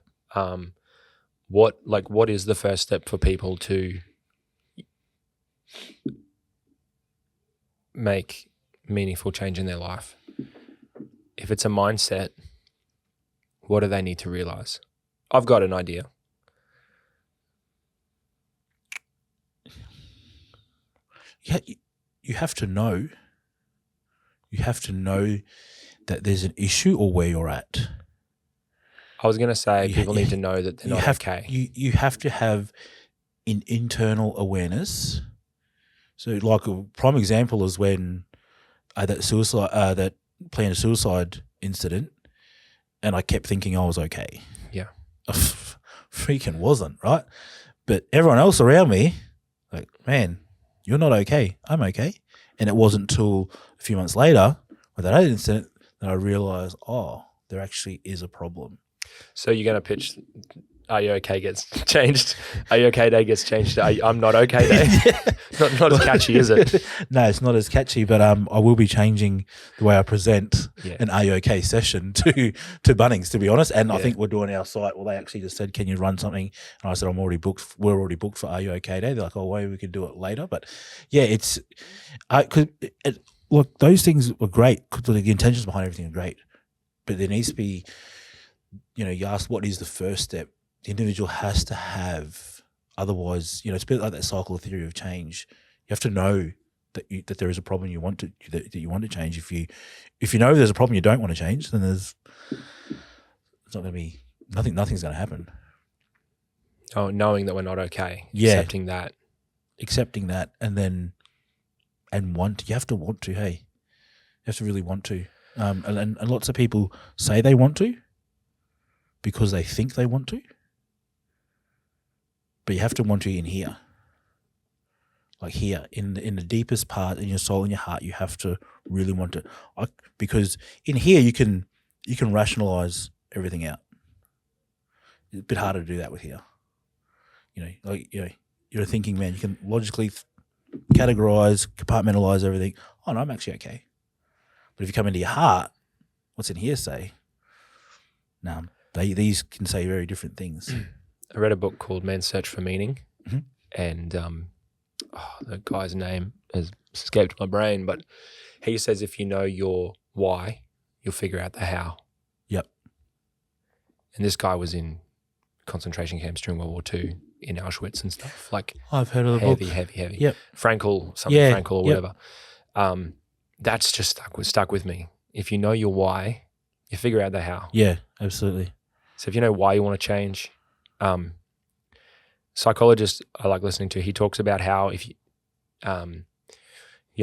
What is the first step for people to make meaningful change in their life? If it's a mindset, what do they need to realize? I've got an idea. Yeah, you have to know. You have to know that there's an issue or where you're at. I was going to say people need to know that they're not okay. You have to have an internal awareness. So like a prime example is when that planned a suicide incident, and I kept thinking I was okay. Yeah. I freaking wasn't, right? But everyone else around me, like, man, you're not okay. I'm okay. And it wasn't until a few months later with that other incident that I realized, there actually is a problem. So you're going to pitch, Are You Okay gets changed. Are You Okay Day gets changed. I'm Not Okay Day. not as catchy, is it? No, it's not as catchy, but I will be changing the way I present an Are You Okay session to Bunnings, to be honest. And I think we're doing our site. Well, they actually just said, can you run something? And I said, we're already booked for Are You Okay Day. They're like, maybe we could do it later. But yeah, look, those things were great. The intentions behind everything are great. But there needs to be, you ask what is the first step? The individual has to have, otherwise, it's a bit like that cycle of theory of change. You have to know that there is a problem that you want to change. If you know there's a problem you don't want to change, then it's not going to be nothing's going to happen. Oh, knowing that we're not okay, accepting that, and you have to want to. Hey, you have to really want to. And lots of people say they want to because they think they want to. But you have to want to in here. Like here, in the deepest part, in your soul, in your heart, you have to really want it. Because in here, you can rationalize everything out. It's a bit harder to do that with here. You're a thinking man. You can logically categorize, compartmentalize everything. Oh, no, I'm actually okay. But if you come into your heart, what's in here say? No, these can say very different things. I read a book called Man's Search for Meaning, and the guy's name has escaped my brain, but he says if you know your why, you'll figure out the how. Yep. And this guy was in concentration camps during World War II in Auschwitz and stuff. Like I've heard of the book. Heavy. Yep. Frankl or whatever. That's just stuck with me. If you know your why, you figure out the how. Yeah, absolutely. So if you know why you want to change, psychologist I like listening to, he talks about how if you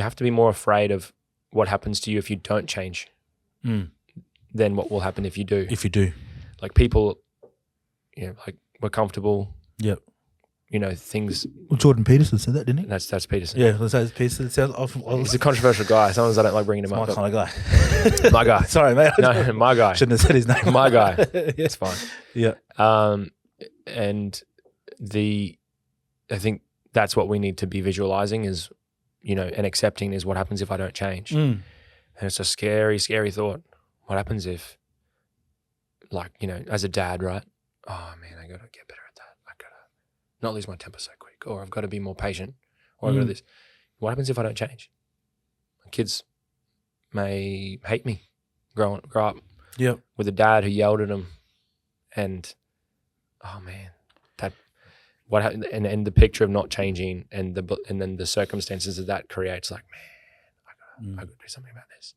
have to be more afraid of what happens to you if you don't change than what will happen if you do. If you do. Like people, like we're comfortable. Yep. Things. Well, Jordan Peterson said that, didn't he? That's Peterson. Yeah, that's Peterson. He's a controversial guy. Sometimes I don't like bringing him up. My kind of guy. My guy. Sorry, mate. No, my guy. Shouldn't have said his name. My guy. It's fine. Yeah. And I think that's what we need to be visualizing is, and accepting is what happens if I don't change. And it's a scary, scary thought. What happens if, as a dad, right? Oh man, I got to get better at that. I got to not lose my temper so quick, or I've got to be more patient, or I've got to this. What happens if I don't change? My kids may hate me, grow up with a dad who yelled at them, and oh man, and the picture of not changing and then the circumstances that creates, like, man, I've got to do something about this.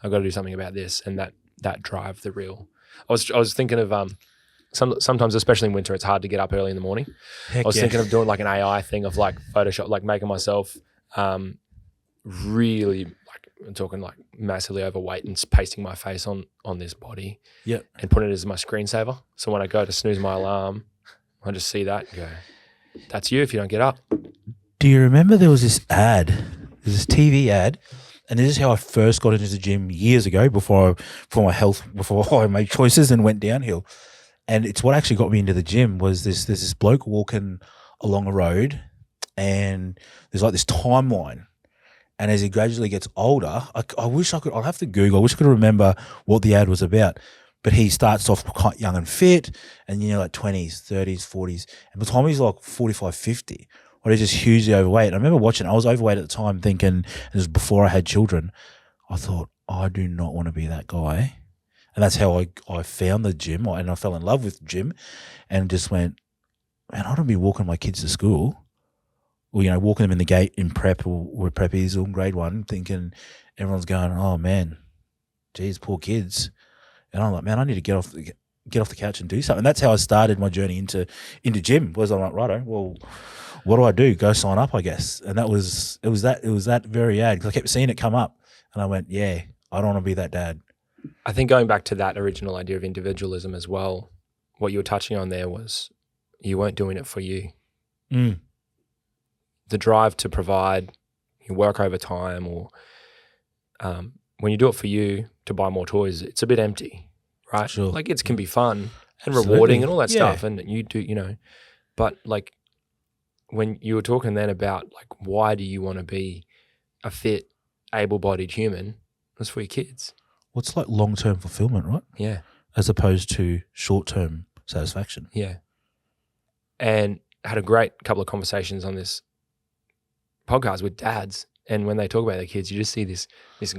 I've got to do something about this. And that drive, the real. I was thinking of sometimes, especially in winter, it's hard to get up early in the morning. Heck I was yeah. thinking of doing like an AI thing of like Photoshop, like making myself really like, I'm talking like massively overweight and pasting my face on this body. Yep. And putting it as my screensaver. So when I go to snooze my alarm, I just see that and go, that's you if you don't get up. Do you remember there was this ad? There's this TV ad, and this is how I first got into the gym years ago before I made choices and went downhill. And it's what actually got me into the gym was there's this bloke walking along a road, and there's like this timeline. And as he gradually gets older, I wish I could. I'll have to Google. I wish I could remember what the ad was about. But he starts off quite young and fit, and like 20s, 30s, 40s, and by the time he's like 45, 50, or he's just hugely overweight. And I remember watching. I was overweight at the time, thinking it was before I had children. I thought I do not want to be that guy. And that's how I found the gym, and I fell in love with the gym, and just went, man, I don't be walking my kids to school, or walking them in the gate in prep or preppies or in grade 1, thinking everyone's going, oh man, geez, poor kids, and I'm like, man, I need to get off the couch and do something. And that's how I started my journey into gym. Was I'm like, righto, well, what do I do? Go sign up, I guess. And it was that very ad, because I kept seeing it come up, and I went, yeah, I don't want to be that dad. I think going back to that original idea of individualism as well, what you were touching on there was you weren't doing it for you. Mm. The drive to provide, you work overtime, or when you do it for you to buy more toys, it's a bit empty, right? Sure. Like it can be fun and Absolutely. rewarding and all that Yeah. stuff, and you do, but like when you were talking then about like why do you want to be a fit, able-bodied human, it's for your kids. What's like long-term fulfillment, right? Yeah. As opposed to short-term satisfaction. Yeah. And I had a great couple of conversations on this podcast with dads. And when they talk about their kids, you just see this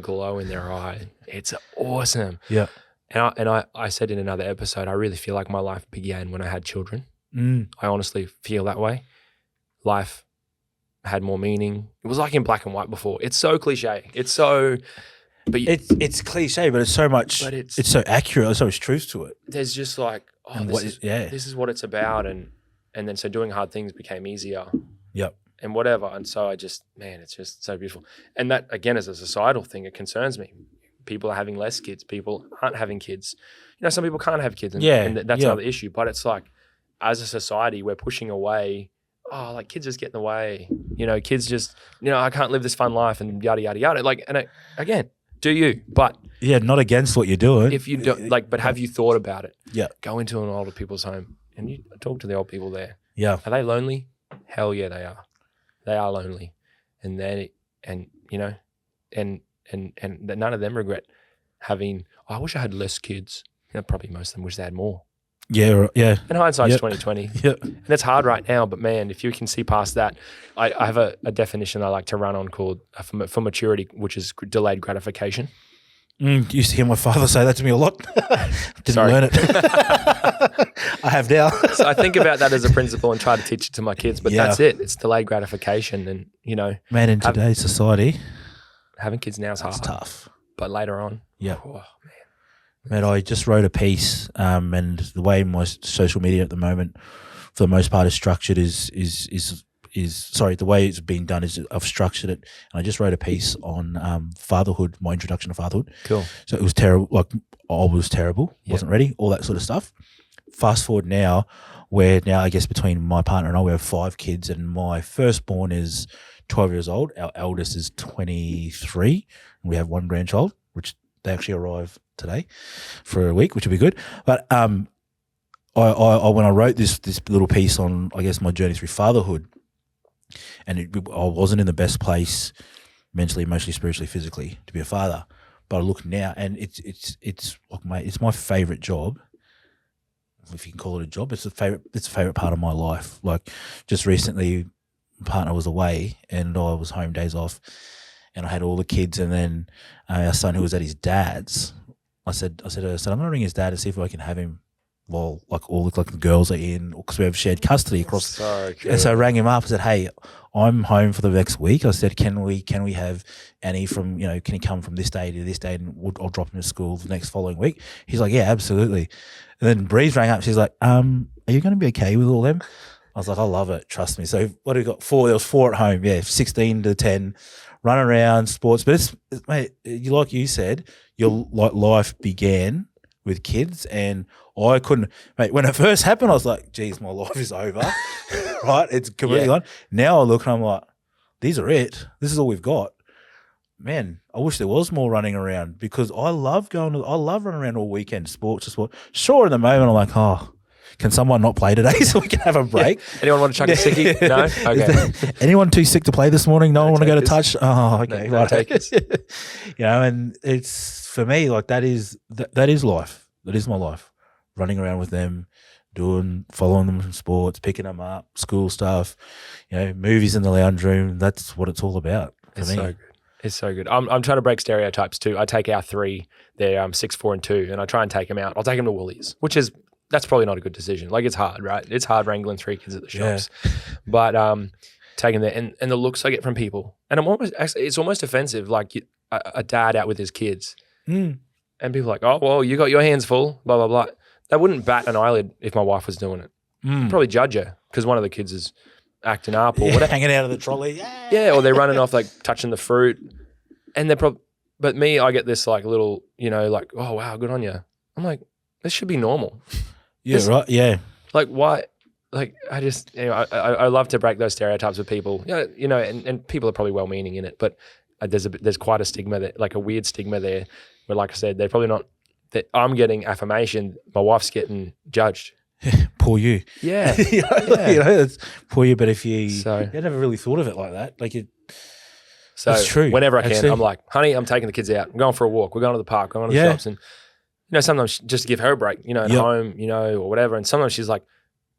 glow in their eye. It's awesome. Yeah. And I said in another episode, I really feel like my life began when I had children. Mm. I honestly feel that way. Life had more meaning. It was like in black and white before. It's so cliche. It's so... But It's cliche, but it's so much. But it's so accurate. There's so much truth to it. there's just like, oh, And this what is what it's about, and then so doing hard things became easier. Yep. And whatever, and so I just, man, it's just so beautiful. And that again is a societal thing. It concerns me. People are having less kids. People aren't having kids. Some people can't have kids, and, and that's another issue. But it's like, as a society, we're pushing away. Oh, like kids just get in the way. Kids just, I can't live this fun life, and yada yada yada. Like, and again. Do you? But yeah, not against what you're doing. If you don't but have you thought about it? Yeah. Go into an older people's home and you talk to the old people there. Yeah. Are they lonely? Hell yeah, they are. They are lonely, and then and none of them regret having. Oh, I wish I had less kids. Probably most of them wish they had more. Yeah. Yeah. And hindsight's 2020. Yeah. And it's hard right now, but man, if you can see past that, I have a definition I like to run on called for maturity, which is delayed gratification. Used to hear my father say that to me a lot. Didn't Sorry. learn it. I have now. So I think about that as a principle and try to teach it to my kids, but Yeah. that's it. It's delayed gratification, and Man, in today's society, having kids now is hard. it's tough. But later on, Yeah. oh, man. Man, I just wrote a piece, and the way my social media at the moment, for the most part, is structured the way it's been done is I've structured it, and I just wrote a piece on fatherhood, my introduction to fatherhood. Cool. So it was terrible. Like I was terrible, Yep. wasn't ready, all that sort of stuff. Fast forward now, where now I guess between my partner and I, we have 5 kids, and my firstborn is 12 years old. Our eldest is 23, and we have 1 grandchild, which they actually arrive today for a week, which will be good. But I when I wrote this little piece on, I guess, my journey through fatherhood, and I wasn't in the best place mentally, emotionally, spiritually, physically to be a father. But I look now, and it's like it's my favorite job, if you can call it a job. It's a favorite part of my life. Like just recently, my partner was away, and I was home days off, and I had all the kids, and then our son, who was at his dad's, I said to her, I'm going to ring his dad to see if I can have him well, like all like the girls are in, because we have shared custody across. So cool. And so I rang him up and said, "Hey, I'm home for the next week." I said, "Can we have Annie from, can he come from this day to this day, and I'll drop him to school the next following week?" He's like, "Yeah, absolutely." And then Breeze rang up. She's like, "Are you going to be okay with all them?" I was like, "I love it. Trust me." So what do we got? 4. There was 4 at home. Yeah, 16 to 10, run around sports. But it's mate, like you said, your life began with kids, and I couldn't, mate, when it first happened, I was like, geez, my life is over, right? It's completely gone. Now I look and I'm like, these are it. This is all we've got. Man, I wish there was more running around, because I love running around all weekend, sport to sport. Sure, in the moment, I'm like, oh, can someone not play today so we can have a break? Yeah. Anyone want to chuck a sickie? No? Okay. Anyone too sick to play this morning? No one want to go to touch? Oh, okay. No takers. And it's, for me, like that is life. That is my life. Running around with them, following them from sports, picking them up, school stuff, movies in the lounge room. That's what it's all about for me. So good. It's so good. I'm trying to break stereotypes too. I take our 3, they're 6, 4, and 2, and I try and take them out. I'll take them to Woolies, that's probably not a good decision. Like, it's hard, right? It's hard wrangling 3 kids at the shops. Yeah. But taking there, and the looks I get from people, and it's almost offensive, like a dad out with his kids. And people are like, oh, well, you got your hands full, blah, blah, blah. They wouldn't bat an eyelid if my wife was doing it. Probably judge her because one of the kids is acting up or whatever. Hanging out of the trolley. Yeah, or they're running off, like touching the fruit. And but me, I get this like little, like, oh, wow, good on you. I'm like, this should be normal. Yeah, right, yeah. Like, why? Like, I just, I love to break those stereotypes with people, and people are probably well-meaning in it, but there's quite a stigma there, like a weird stigma there, where, like I said, they're probably not, that I'm getting affirmation, my wife's getting judged. Poor you. Yeah. It's poor you, but if you never really thought of it like that. Like so it's true. Whenever I can, I'm like, honey, I'm taking the kids out. I'm going for a walk. We're going to the park. We're going to the shops. And, sometimes just to give her a break, at home, or whatever. And sometimes she's like,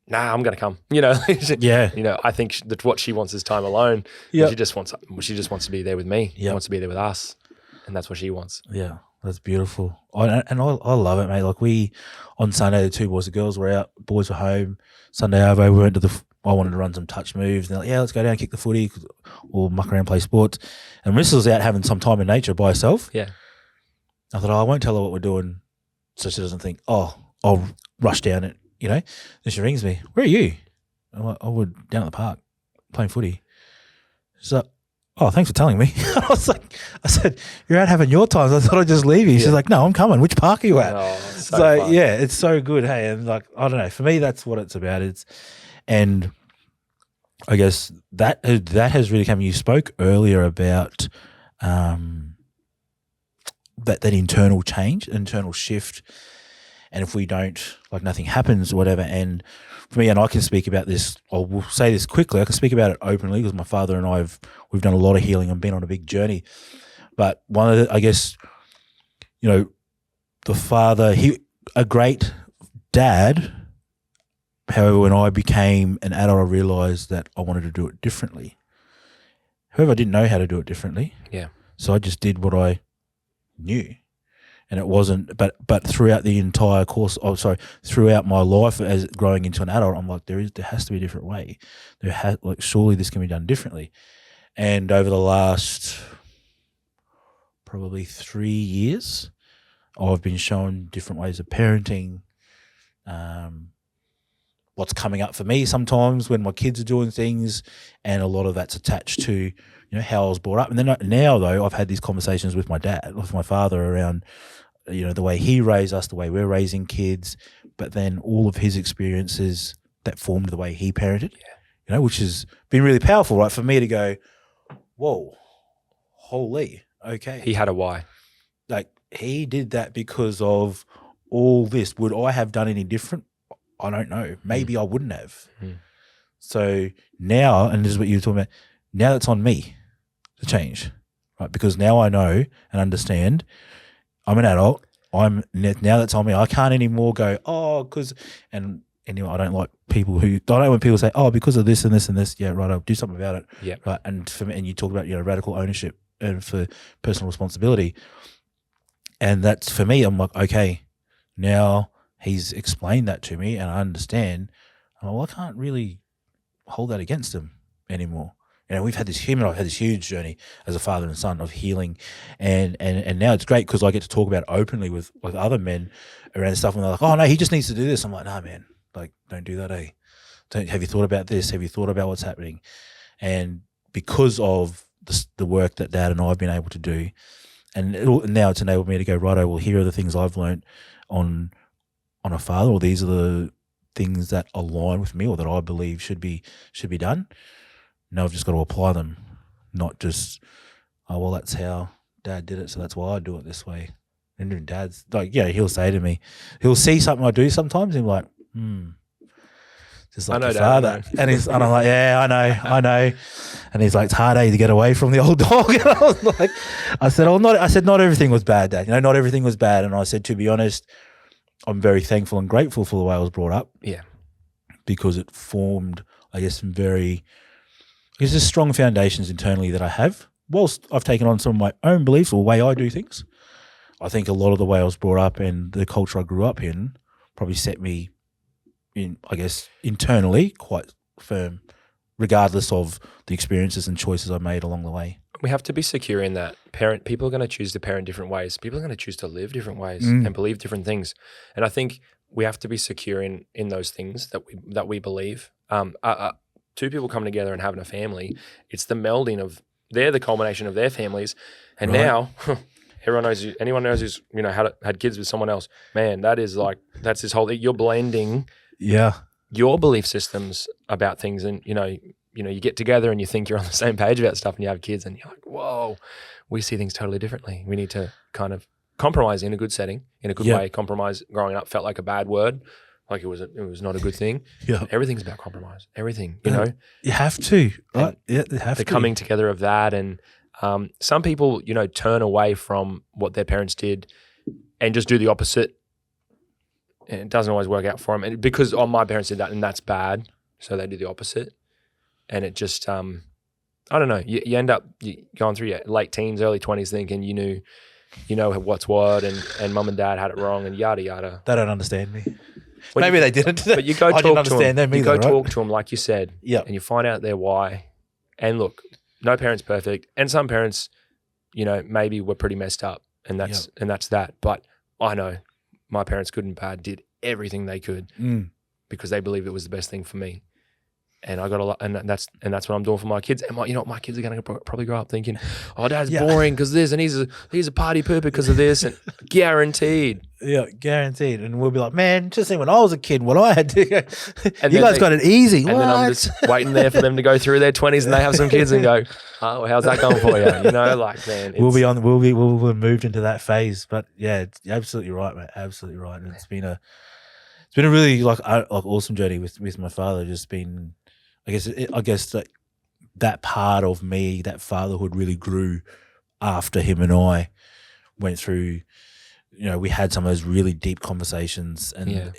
nah, I'm going to come, I think that what she wants is time alone. Yeah. She just wants to be there with me. She wants to be there with us. And that's what she wants. Yeah. That's beautiful. I love it, mate. Like on Sunday, the 2 boys and girls were out, boys were home. Sunday over, we went I wanted to run some touch moves. They're like, yeah, let's go down, kick the footy, or muck around, play sports. And Marissa was out having some time in nature by herself. Yeah. I thought, I won't tell her what we're doing so she doesn't think, oh, I'll rush down it, Then she rings me, where are you? I'm like, we're down at the park playing footy. She's like, oh, thanks for telling me. I said, you're out having your times. I thought I'd just leave you. She's like, no, I'm coming. Which park are you at? Oh, so fun. Yeah, it's so good. Hey, and like, I don't know. For me, that's what it's about. And I guess that has really come. You spoke earlier about that internal change, internal shift. And if we don't, like nothing happens or whatever. And for me, and I can speak about this, I will say this quickly, I can speak about it openly because my father and we've done a lot of healing and been on a big journey. But one of the, I guess, the father, a great dad. However, when I became an adult, I realized that I wanted to do it differently. However, I didn't know how to do it differently. Yeah. So I just did what I knew. And it wasn't, but throughout the entire course, throughout my life as growing into an adult, I'm like, there has to be a different way. Surely this can be done differently. And over the last probably 3 years, I've been shown different ways of parenting. What's coming up for me sometimes when my kids are doing things, and a lot of that's attached to how I was brought up. And then now though, I've had these conversations with my dad, with my father around the way he raised us, the way we're raising kids, but then all of his experiences that formed the way he parented. Which has been really powerful, right? For me to go, whoa, holy, okay. He had a why. Like he did that because of all this. Would I have done any different? I don't know. Maybe I wouldn't have. So now, and this is what you were talking about, now it's on me to change, right? Because now I know and understand I'm an adult. Now that's on me. I can't anymore go, and anyway, I don't like people I don't know when people say, because of this and this and this. Yeah, right, I'll do something about it. Yeah. Right. And for me, and you talk about, radical ownership and for personal responsibility. And that's for me, I'm like, okay, now he's explained that to me and I understand. I'm like, well, I can't really hold that against him anymore. You know, I've had this huge journey as a father and son of healing, and now it's great because I get to talk about it openly with other men around stuff, and they're like, "Oh no, he just needs to do this." I'm like, "No, man, like don't do that, eh? Have you thought about this? Have you thought about what's happening?" And because of the work that Dad and I have been able to do, and now it's enabled me to go, righto, well, here are the things I've learned on a father, or these are the things that align with me or that I believe should be done. Now I've just got to apply them, not just, oh, well, that's how Dad did it, so that's why I do it this way. And Dad's like, yeah, he'll say to me, he'll see something I do sometimes and he'll be like, just like your father. And I'm like, yeah, I know. And he's like, it's hard, to get away from the old dog. And I was like, not everything was bad, Dad. You know, not everything was bad. And I said, to be honest, I'm very thankful and grateful for the way I was brought up. Yeah. Because it formed, I guess, there's strong foundations internally that I have. Whilst I've taken on some of my own beliefs or the way I do things, I think a lot of the way I was brought up and the culture I grew up in probably set me in, I guess, internally quite firm, regardless of the experiences and choices I made along the way. We have to be secure in that people are going to choose to parent different ways. People are going to choose to live different ways and believe different things. And I think we have to be secure in those things that we believe. Two people coming together and having a family, it's the melding of, they're the culmination of their families. And now anyone knows who's, you know, had kids with someone else, man, that's this whole, you're blending your belief systems about things. And, you know, you get together and you think you're on the same page about stuff and you have kids and you're like, whoa, we see things totally differently. We need to kind of compromise in a good setting, in a good way. Compromise growing up felt like a bad word. Like it was not a good thing. Yeah, everything's about compromise. Everything, you know. You have to, right? Yeah, you have to. The coming together of that, and some people, you know, turn away from what their parents did and just do the opposite. And it doesn't always work out for them, and because my parents did that, and that's bad, so they do the opposite, and it just, I don't know. You end up going through your late teens, early 20s, thinking you know what's what, and mum and dad had it wrong, and yada yada. They don't understand me. Maybe they didn't. But you go talk to them. You go talk to them, like you said, and you find out their why. And look, no parent's perfect, and some parents, you know, maybe were pretty messed up, and that's that. But I know my parents, good and bad, did everything they could because they believed it was the best thing for me. And I got a lot, and that's what I'm doing for my kids. And my kids are going to probably grow up thinking, "Oh, Dad's boring because this, and he's a party pooper because of this." And guaranteed, guaranteed. And we'll be like, "Man, just think when I was a kid, what I had to go. And you guys got it easy." And then I'm just waiting there for them to go through their 20s and they have some kids and go, "Oh, well, how's that going for you?" You know, like, man, we'll moved into that phase. But yeah, you're absolutely right, mate. Absolutely right. And it's been a really like awesome journey with my father. Just been. I guess that part of me, that fatherhood, really grew after him and I went through. You know, we had some of those really deep conversations, and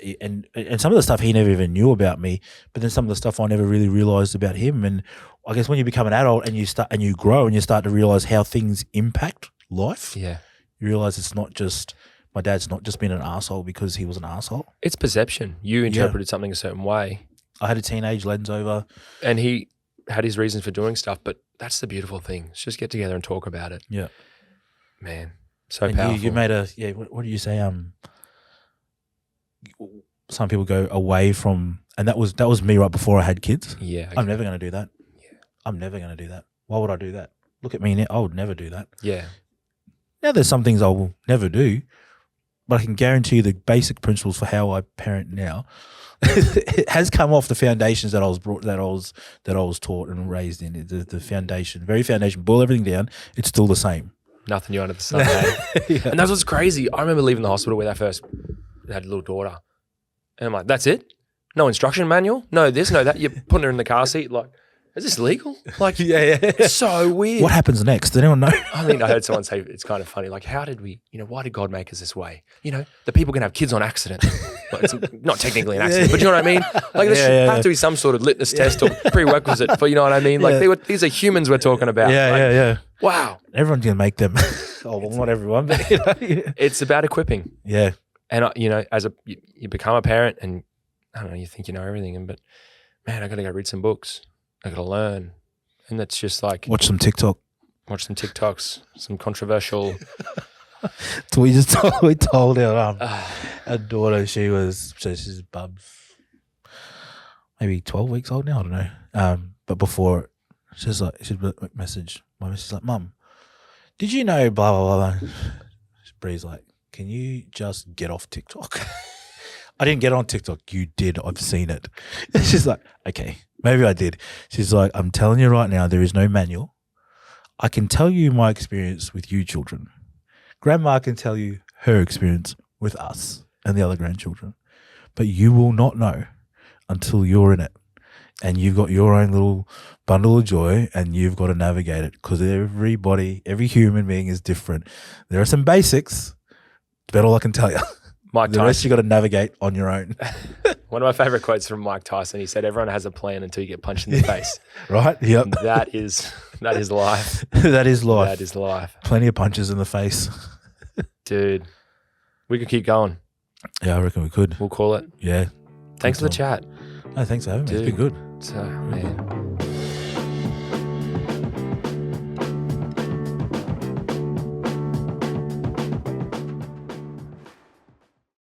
some of the stuff he never even knew about me. But then some of the stuff I never really realized about him. And I guess when you become an adult and you grow and you start to realize how things impact life, you realize it's not just. My dad's not just been an asshole because he was an asshole. It's perception. You interpreted something a certain way. I had a teenage lens over. And he had his reasons for doing stuff, but that's the beautiful thing. Let's just get together and talk about it. Yeah. Man, so powerful. You made what do you say? Some people go away from, and that was me right before I had kids. Yeah. Okay. I'm never going to do that. Yeah. I'm never going to do that. Why would I do that? Look at me now. I would never do that. Yeah. Now there's some things I will never do, but I can guarantee you the basic principles for how I parent now it has come off the foundations that I was taught and raised in. The foundation, very foundation. Boil everything down, it's still the same. Nothing new under the sun. And that's what's crazy. I remember leaving the hospital when I first had a little daughter, and I'm like, "That's it? No instruction manual? No this, no that." You're putting her in the car seat, like, is this legal? Like, it's so weird. What happens next? Does anyone know? I mean, I heard someone say it's kind of funny. Like, how did we? You know, why did God make us this way? You know, the people can have kids on accident. Like, it's not technically an accident, but you know what I mean? Like, there have to be some sort of litmus test or prerequisite for, you know what I mean? Like, these are humans we're talking about. Yeah. Wow. Everyone's going to make them. Oh, well, not everyone, but, you know. It's about equipping. Yeah. And you know, you become a parent, and I don't know, you think you know everything, but man, I got to go read some books. I got to learn, and that's just like Watch some TikTok. watch some TikToks, some controversial. So we told our daughter she's Bub's maybe 12 weeks old now. I don't know. But before she's message my missus like, Mum, did you know blah blah blah? Bree's like, can you just get off TikTok? I didn't get on TikTok. You did. I've seen it. And she's like, okay, maybe I did. She's like, I'm telling you right now, there is no manual. I can tell you my experience with you children. Grandma can tell you her experience with us and the other grandchildren. But you will not know until you're in it. And you've got your own little bundle of joy and you've got to navigate it, because every human being is different. There are some basics. That's about all I can tell you. Mike The Tyson. rest you got to navigate on your own. One of my favorite quotes from Mike Tyson. He said, "Everyone has a plan until you get punched in the face." Right? Yep. And that is life. That is life. That is life, Plenty of punches in the face. dude. We could keep going. Yeah, I reckon we could. We'll call it. Yeah. Thanks for the chat. No, thanks for having me. It's Dude. been good. So, man,